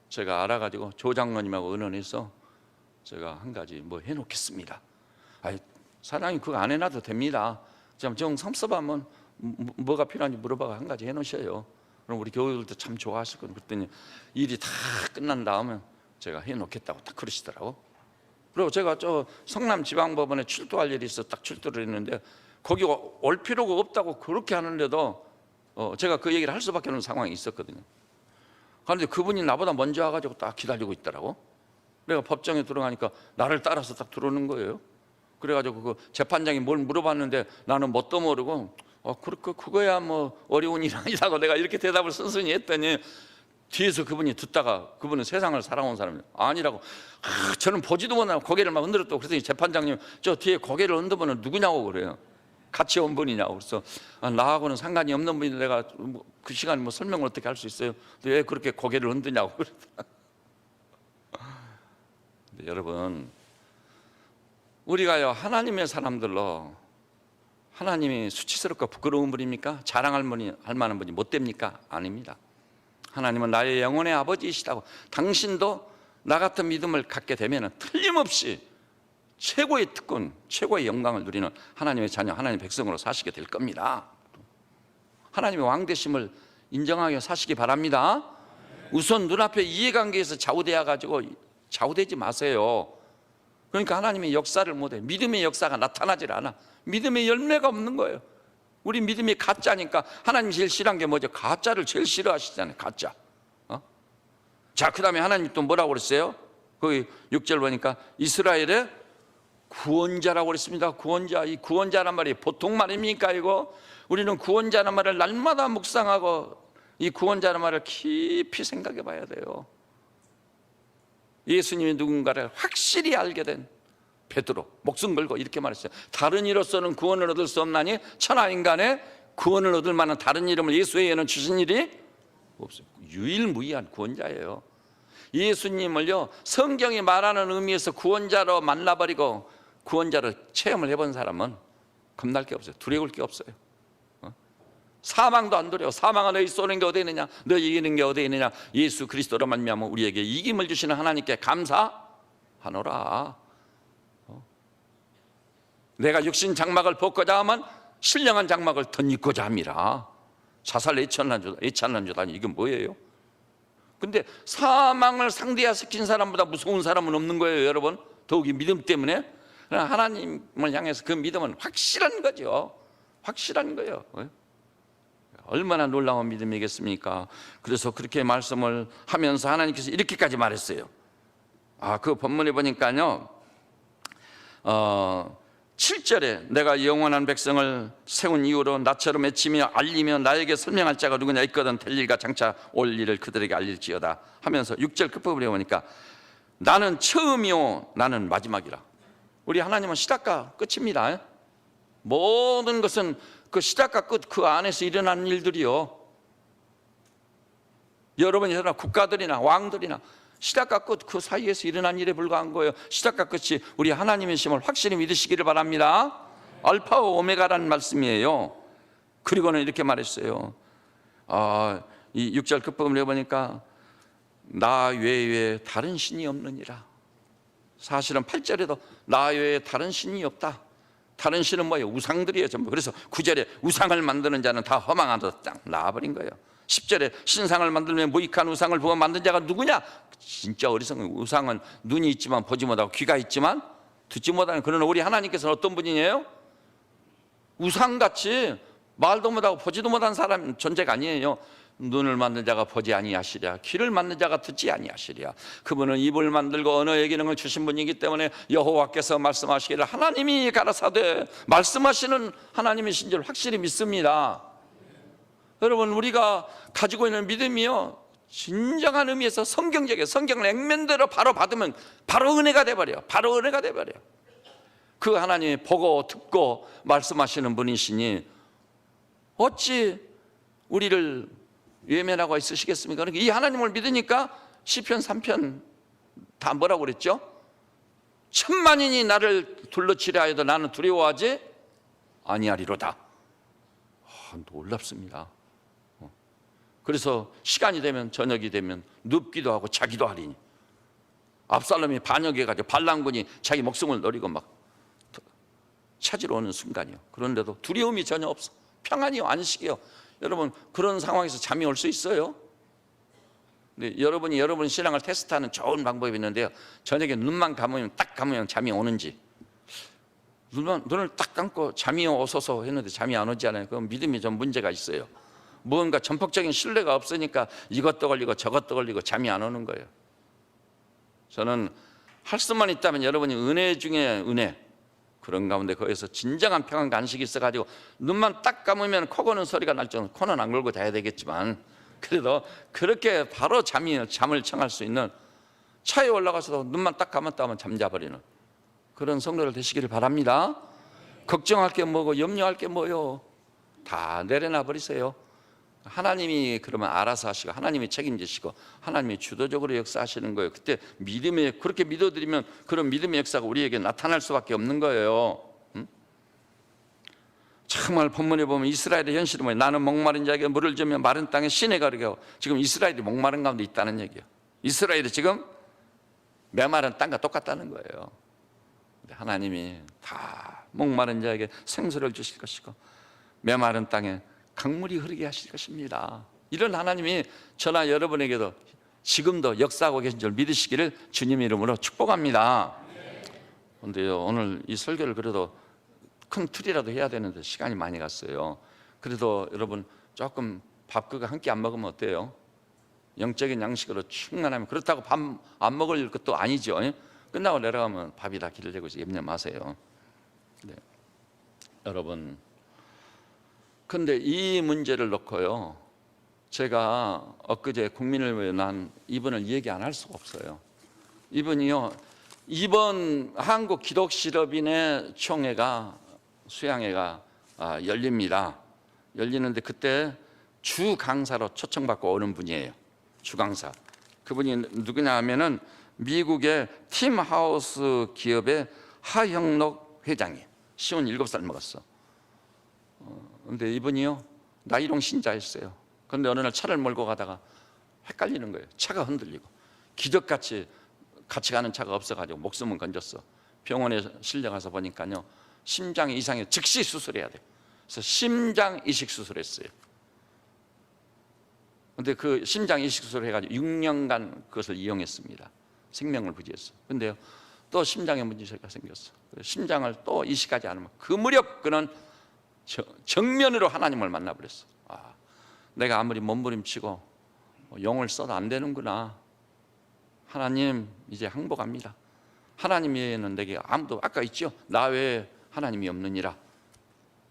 A: 제가 알아가지고 조장로님하고 의논해서 제가 한 가지 뭐 해놓겠습니다. 아니, 사장님 그거 안 해놔도 됩니다. 정 삼섭하면 뭐가 필요한지 물어봐가 한 가지 해놓으셔요. 그럼 우리 교우들도 참 좋아하시거든요. 그랬더니 일이 다 끝난 다음에 제가 해놓겠다고 딱 그러시더라고. 그리고 제가 저 성남지방법원에 출두할 일이 있어 딱 출두를 했는데 거기 올 필요가 없다고 그렇게 하는데도 제가 그 얘기를 할 수밖에 없는 상황이 있었거든요. 그런데 그분이 나보다 먼저 와가지고 딱 기다리고 있더라고. 내가 법정에 들어가니까 나를 따라서 딱 들어오는 거예요. 그래가지고 그 재판장이 뭘 물어봤는데 나는 뭣도 모르고 그거야 뭐 어려운 일 아니라고 내가 이렇게 대답을 순순히 했더니 뒤에서 그분이 듣다가 그분은 세상을 살아온 사람이 아니라고 저는 보지도 못하고 고개를 막 흔들었다고. 그랬더니 재판장님 저 뒤에 고개를 흔들면 누구냐고 그래요. 같이 온 분이냐고. 그래서 나하고는 상관이 없는 분인데 내가 그 시간에 뭐 설명을 어떻게 할 수 있어요? 왜 그렇게 고개를 흔드냐고 그랬다. 근데 여러분 우리가요 하나님의 사람들로 하나님이 수치스럽고 부끄러운 분입니까? 자랑할 만한 분이 못 됩니까? 아닙니다. 하나님은 나의 영혼의 아버지이시다고. 당신도 나 같은 믿음을 갖게 되면 틀림없이 최고의 특권, 최고의 영광을 누리는 하나님의 자녀, 하나님의 백성으로 사시게 될 겁니다. 하나님의 왕 되심을 인정하여 사시기 바랍니다. 우선 눈앞에 이해관계에서 좌우되어 가지고 좌우되지 마세요. 그러니까 하나님의 역사를 못해. 믿음의 역사가 나타나질 않아. 믿음의 열매가 없는 거예요. 우리 믿음이 가짜니까 하나님 제일 싫어한 게 뭐죠? 가짜를 제일 싫어하시잖아요. 가짜. 자, 그 다음에 하나님 또 뭐라고 그랬어요? 거기 6절 보니까 이스라엘의 구원자라고 그랬습니다. 구원자. 이 구원자란 말이 보통 말입니까 이거? 우리는 구원자란 말을 날마다 묵상하고 이 구원자란 말을 깊이 생각해 봐야 돼요. 예수님이 누군가를 확실히 알게 된 베드로, 목숨 걸고 이렇게 말했어요. 다른 이로서는 구원을 얻을 수 없나니 천하 인간의 구원을 얻을 만한 다른 이름을 예수 외에는 주신 일이 없어요. 유일무이한 구원자예요. 예수님을요, 성경이 말하는 의미에서 구원자로 만나버리고 구원자로 체험을 해본 사람은 겁날 게 없어요. 두려울 게 없어요. 사망도 안 두려워. 사망아 너희 쏘는 게 어디 있느냐, 너희 이기는 게 어디 있느냐. 예수 그리스도로 말미암아 우리에게 이김을 주시는 하나님께 감사하노라. 내가 육신 장막을 벗고자 하면 신령한 장막을 덧입고자 함이라. 자살 애찬난 주다니 이게 뭐예요? 근데 사망을 상대화시킨 사람보다 무서운 사람은 없는 거예요, 여러분. 더욱이 믿음 때문에. 하나님을 향해서 그 믿음은 확실한 거죠. 확실한 거예요. 얼마나 놀라운 믿음이겠습니까? 그래서 그렇게 말씀을 하면서 하나님께서 이렇게까지 말했어요. 그 본문에 보니까요, 7절에 내가 영원한 백성을 세운 이후로 나처럼 외치며 알리며 나에게 설명할 자가 누구냐 있거든 될 일과 장차 올 일을 그들에게 알릴지어다 하면서 6절 끝부분에 보니까 나는 처음이요 나는 마지막이라. 우리 하나님은 시작과 끝입니다. 모든 것은 그 시작과 끝 그 안에서 일어나는 일들이요, 여러분이 국가들이나 왕들이나 시작과 끝 그 사이에서 일어난 일에 불과한 거예요. 시작과 끝이 우리 하나님의 심을 확실히 믿으시기를 바랍니다. 알파와 오메가라는 말씀이에요. 그리고는 이렇게 말했어요. 이 6절 끝부분에 보니까 나 외에 다른 신이 없느니라. 사실은 8절에도 나 외에 다른 신이 없다. 다른 신은 뭐예요? 우상들이에요, 전부. 그래서 9절에 우상을 만드는 자는 다 허망한 데서 딱 나와버린 거예요. 10절에 신상을 만들면 무익한 우상을 보고 만든 자가 누구냐? 진짜 어리석은 우상은 눈이 있지만 보지 못하고 귀가 있지만 듣지 못하는, 그러나 우리 하나님께서는 어떤 분이에요? 우상같이 말도 못하고 보지도 못한 사람 존재가 아니에요. 눈을 만든 자가 보지 아니하시랴, 귀를 만든 자가 듣지 아니하시랴. 그분은 입을 만들고 언어의 기능을 주신 분이기 때문에 여호와께서 말씀하시기를 하나님이 가라사대 말씀하시는 하나님이신 줄 확실히 믿습니다. 여러분, 우리가 가지고 있는 믿음이요, 진정한 의미에서 성경적이에요. 성경을 액면대로 바로 받으면 바로 은혜가 돼버려요. 바로 은혜가 돼버려요. 그 하나님이 보고 듣고 말씀하시는 분이시니 어찌 우리를 외면하고 있으시겠습니까? 그러니까 이 하나님을 믿으니까 시편 3편 다 뭐라고 그랬죠? 천만인이 나를 둘러치려 하여도 나는 두려워하지 아니하리로다. 놀랍습니다. 그래서 시간이 되면, 저녁이 되면 눕기도 하고 자기도 하리니. 압살롬이 반역해가지고 반란군이 자기 목숨을 노리고 막 찾으러 오는 순간이요. 그런데도 두려움이 전혀 없어. 평안이요, 안식이요. 여러분, 그런 상황에서 잠이 올 수 있어요? 근데 여러분이 여러분 신앙을 테스트하는 좋은 방법이 있는데요, 저녁에 눈만 감으면 딱 감으면 잠이 오는지. 눈을 딱 감고 잠이 오소서 했는데 잠이 안 오지 않아요? 그럼 믿음이 좀 문제가 있어요. 뭔가 전폭적인 신뢰가 없으니까 이것도 걸리고 저것도 걸리고 잠이 안 오는 거예요. 저는 할 수만 있다면 여러분이 은혜 중에 은혜, 그런 가운데 거기서 진정한 평안과 안식이 있어가지고 눈만 딱 감으면 코 고는 소리가 날 정도, 코는 안 걸고 자야 되겠지만 그래도 그렇게 바로 잠을 청할 수 있는, 차에 올라가서도 눈만 딱 감았다 하면 잠자버리는 그런 성도들 되시기를 바랍니다. 걱정할 게 뭐고 염려할 게 뭐요, 다 내려놔 버리세요. 하나님이 그러면 알아서 하시고 하나님이 책임지시고 하나님이 주도적으로 역사하시는 거예요. 그때 믿음에, 그렇게 믿어드리면 그런 믿음의 역사가 우리에게 나타날 수밖에 없는 거예요. 정말 본문에 보면 이스라엘의 현실이 뭐예요? 나는 목마른 자에게 물을 주며 마른 땅에 시내가 흐르고, 지금 이스라엘이 목마른 가운데 있다는 얘기예요. 이스라엘이 지금 메마른 땅과 똑같다는 거예요. 하나님이 다 목마른 자에게 생수를 주실 것이고 메마른 땅에 강물이 흐르게 하실 것입니다. 이런 하나님이 저나 여러분에게도 지금도 역사하고 계신 줄 믿으시기를 주님의 이름으로 축복합니다. 그런데요, 오늘 이 설교를 그래도 큰 틀이라도 해야 되는데 시간이 많이 갔어요. 그래도 여러분 조금 밥그거 한 끼 안 먹으면 어때요? 영적인 양식으로 충만하면, 그렇다고 밥 안 먹을 것도 아니죠. 끝나고 내려가면 밥이 다 길을 내고 염려 마세요. 네. 여러분, 근데 이 문제를 놓고요, 제가 엊그제 국민을 위해 난 이분을 얘기 안 할 수가 없어요. 이분이요, 이번 한국 기독실업인의 총회가, 수양회가 열립니다. 열리는데 그때 주 강사로 초청받고 오는 분이에요. 주 강사. 그분이 누구냐 하면은 미국의 팀하우스 기업의 하형록 회장이에요. 시온 7살 먹었어. 근데 이분이요, 나이롱 신자였어요. 그런데 어느 날 차를 몰고 가다가 헷갈리는 거예요. 차가 흔들리고 기적같이 같이 가는 차가 없어가지고 목숨은 건졌어. 병원에 실려가서 보니까요, 심장 이상에 즉시 수술해야 돼요. 그래서 심장 이식 수술했어요. 근데 그 심장 이식 수술을 해가지고 6년간 그것을 이용했습니다. 생명을 부지했어. 근데요, 또 심장에 문제가 생겼어. 심장을 또 이식하지 않으면 그 무렵 그는 정면으로 하나님을 만나버렸어. 내가 아무리 몸부림치고 용을 써도 안 되는구나. 하나님, 이제 항복합니다. 하나님 외에는 내게 아무도, 아까 있죠, 나 외에 하나님이 없느니라.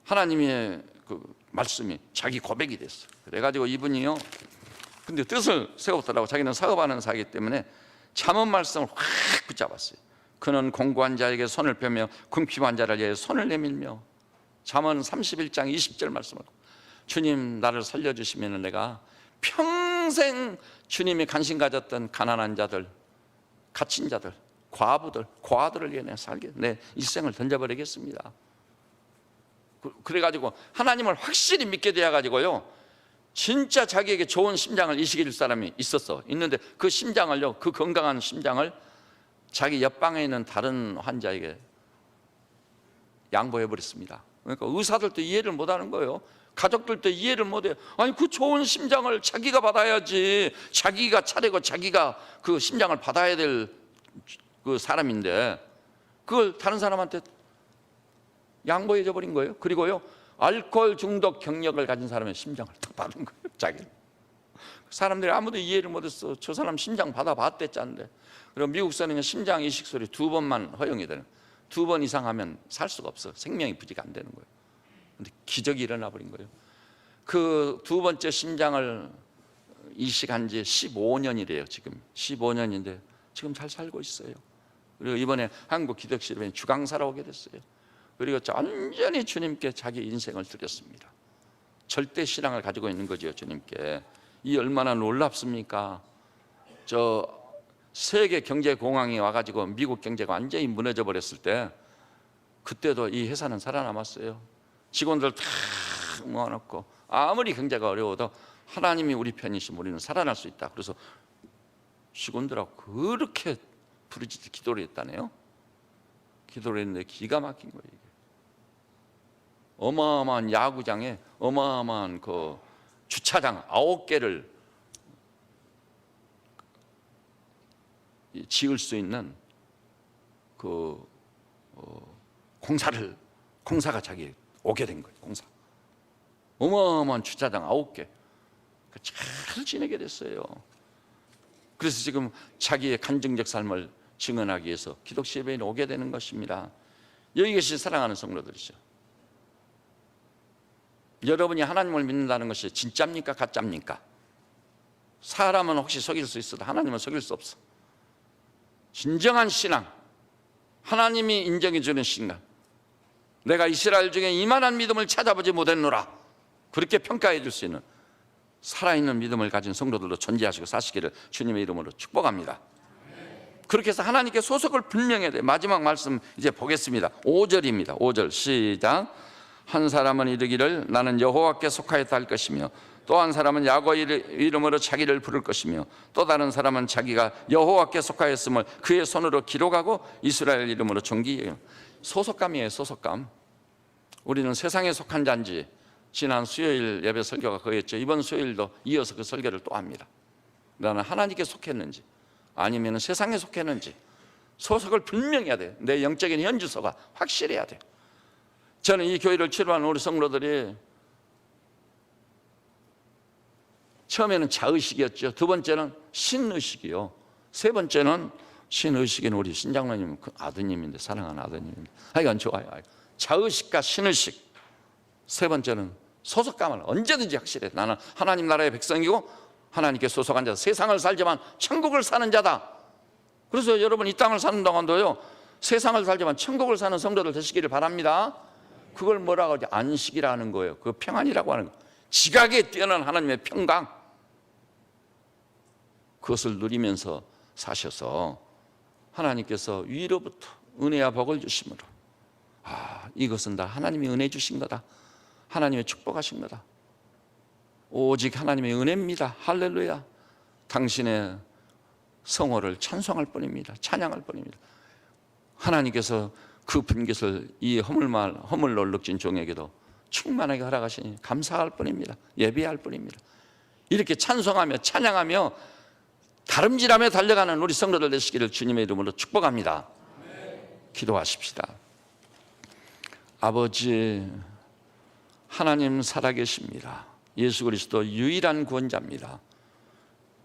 A: 하나님의 그 말씀이 자기 고백이 됐어. 그래가지고 이분이요, 근데 뜻을 세웠더라고. 자기는 사업하는 사이기 때문에 잠언 말씀을 확 붙잡았어요. 그는 공고한 자에게 손을 펴며 궁핍한 자를 위해 손을 내밀며. 잠언 31장 20절 말씀을, 주님 나를 살려주시면 내가 평생 주님이 관심 가졌던 가난한 자들, 갇힌 자들, 과부들, 고아들을 위해 내가 살게, 내 일생을 던져버리겠습니다. 그래가지고 하나님을 확실히 믿게 되어가지고요, 진짜 자기에게 좋은 심장을 이식해 줄 사람이 있는데 그 심장을요, 그 건강한 심장을 자기 옆방에 있는 다른 환자에게 양보해 버렸습니다. 그러니까 의사들도 이해를 못하는 거예요. 가족들도 이해를 못해요. 아니, 그 좋은 심장을 자기가 받아야지. 자기가 차리고 자기가 그 심장을 받아야 될 그 사람인데 그걸 다른 사람한테 양보해 줘 버린 거예요. 그리고요, 알코올 중독 경력을 가진 사람의 심장을 딱 받은 거예요. 자기는. 사람들이 아무도 이해를 못했어. 저 사람 심장 받아봤댔잖는데. 그리고 미국서는 심장 이식 수술이 2번만 허용이 되는, 2번 이상 하면 살 수가 없어. 생명이 부지가 안 되는 거예요. 근데 기적이 일어나 버린 거예요. 그 2번째 심장을 이식한 지 15년이래요. 지금 15년인데 지금 잘 살고 있어요. 그리고 이번에 한국 기독실업인 주강사로 오게 됐어요. 그리고 완전히 주님께 자기 인생을 드렸습니다. 절대 신앙을 가지고 있는 거죠. 주님께. 이 얼마나 놀랍습니까? 저 세계 경제 공황이 와가지고 미국 경제가 완전히 무너져 버렸을 때, 그때도 이 회사는 살아남았어요. 직원들 다 모아놓고 아무리 경제가 어려워도 하나님이 우리 편이시면 우리는 살아날 수 있다. 그래서 직원들하고 그렇게 부르짖어 기도를 했다네요. 기도를 했는데 기가 막힌 거예요. 이게. 어마어마한 야구장에 어마어마한 그 주차장 9개를 지을 수 있는 그 공사가 자기 오게 된 거예요. 공사. 어마어마한 주차장 9개. 잘 지내게 됐어요. 그래서 지금 자기의 간증적 삶을 증언하기 위해서 기독실업인이 오게 되는 것입니다. 여기 계신 사랑하는 성도들이죠. 여러분이 하나님을 믿는다는 것이 진짜입니까? 가짜입니까? 사람은 혹시 속일 수 있어도 하나님은 속일 수 없어. 진정한 신앙, 하나님이 인정해 주는 신앙. 내가 이스라엘 중에 이만한 믿음을 찾아보지 못했노라, 그렇게 평가해 줄 수 있는 살아있는 믿음을 가진 성도들로 존재하시고 사시기를 주님의 이름으로 축복합니다. 그렇게 해서 하나님께 소속을 분명해야 돼요. 마지막 말씀 이제 보겠습니다. 5절입니다. 5절 시작. 한 사람은 이르기를 나는 여호와께 속하였다 할 것이며 또 한 사람은 야곱의 이름으로 자기를 부를 것이며 또 다른 사람은 자기가 여호와께 속하였음을 그의 손으로 기록하고 이스라엘 이름으로 존귀해요. 소속감이에요. 소속감. 우리는 세상에 속한 자인지 지난 수요일 예배 설교가 그거였죠. 이번 수요일도 이어서 그 설교를 또 합니다. 나는 하나님께 속했는지 아니면 세상에 속했는지 소속을 분명히 해야 돼요. 내 영적인 현주소가 확실해야 돼요. 저는 이 교회를 치료하는 우리 성도들이 처음에는 자의식이었죠. 두 번째는 신의식이요. 세 번째는 신의식인 우리 신장로님 그 아드님인데, 사랑하는 아드님인데, 하여간 좋아요. 자의식과 신의식. 세 번째는 소속감을 언제든지 확실해. 나는 하나님 나라의 백성이고 하나님께 소속한 자다. 세상을 살지만 천국을 사는 자다. 그래서 여러분 이 땅을 사는 동안도요, 세상을 살지만 천국을 사는 성도들 되시기를 바랍니다. 그걸 뭐라고 하지? 안식이라는 거예요. 그 평안이라고 하는 거예요. 지각에 뛰어난 하나님의 평강, 그것을 누리면서 사셔서 하나님께서 위로부터 은혜와 복을 주심으로, 이것은 다 하나님이 은혜 주신 거다, 하나님의 축복하신 거다, 오직 하나님의 은혜입니다. 할렐루야. 당신의 성호를 찬송할 뿐입니다. 찬양할 뿐입니다. 하나님께서 그 분깃을 이 허물로 얼룩진 종에게도 충만하게 허락하시니 감사할 뿐입니다. 예배할 뿐입니다. 이렇게 찬송하며 찬양하며 다름질하며 달려가는 우리 성도들 되시기를 주님의 이름으로 축복합니다. 기도하십시다. 아버지 하나님 살아계십니다. 예수 그리스도 유일한 구원자입니다.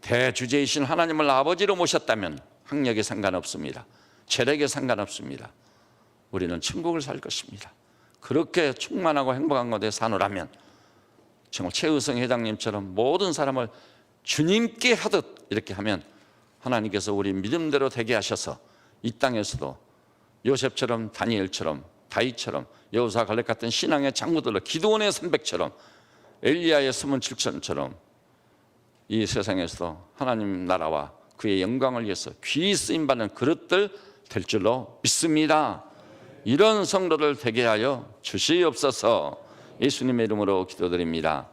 A: 대주제이신 하나님을 아버지로 모셨다면 학력에 상관없습니다. 체력에 상관없습니다. 우리는 천국을 살 것입니다. 그렇게 충만하고 행복한 곳에 사노라면 정말 최의성 회장님처럼 모든 사람을 주님께 하듯 이렇게 하면 하나님께서 우리 믿음대로 되게 하셔서 이 땅에서도 요셉처럼, 다니엘처럼, 다윗처럼, 여호수아 갈렙 같은 신앙의 장로들로, 기드온의 300처럼, 엘리야의 37,000처럼 이 세상에서도 하나님 나라와 그의 영광을 위해서 귀히 쓰임받는 그릇들 될 줄로 믿습니다. 이런 성도들 되게 하여 주시옵소서. 예수님의 이름으로 기도드립니다.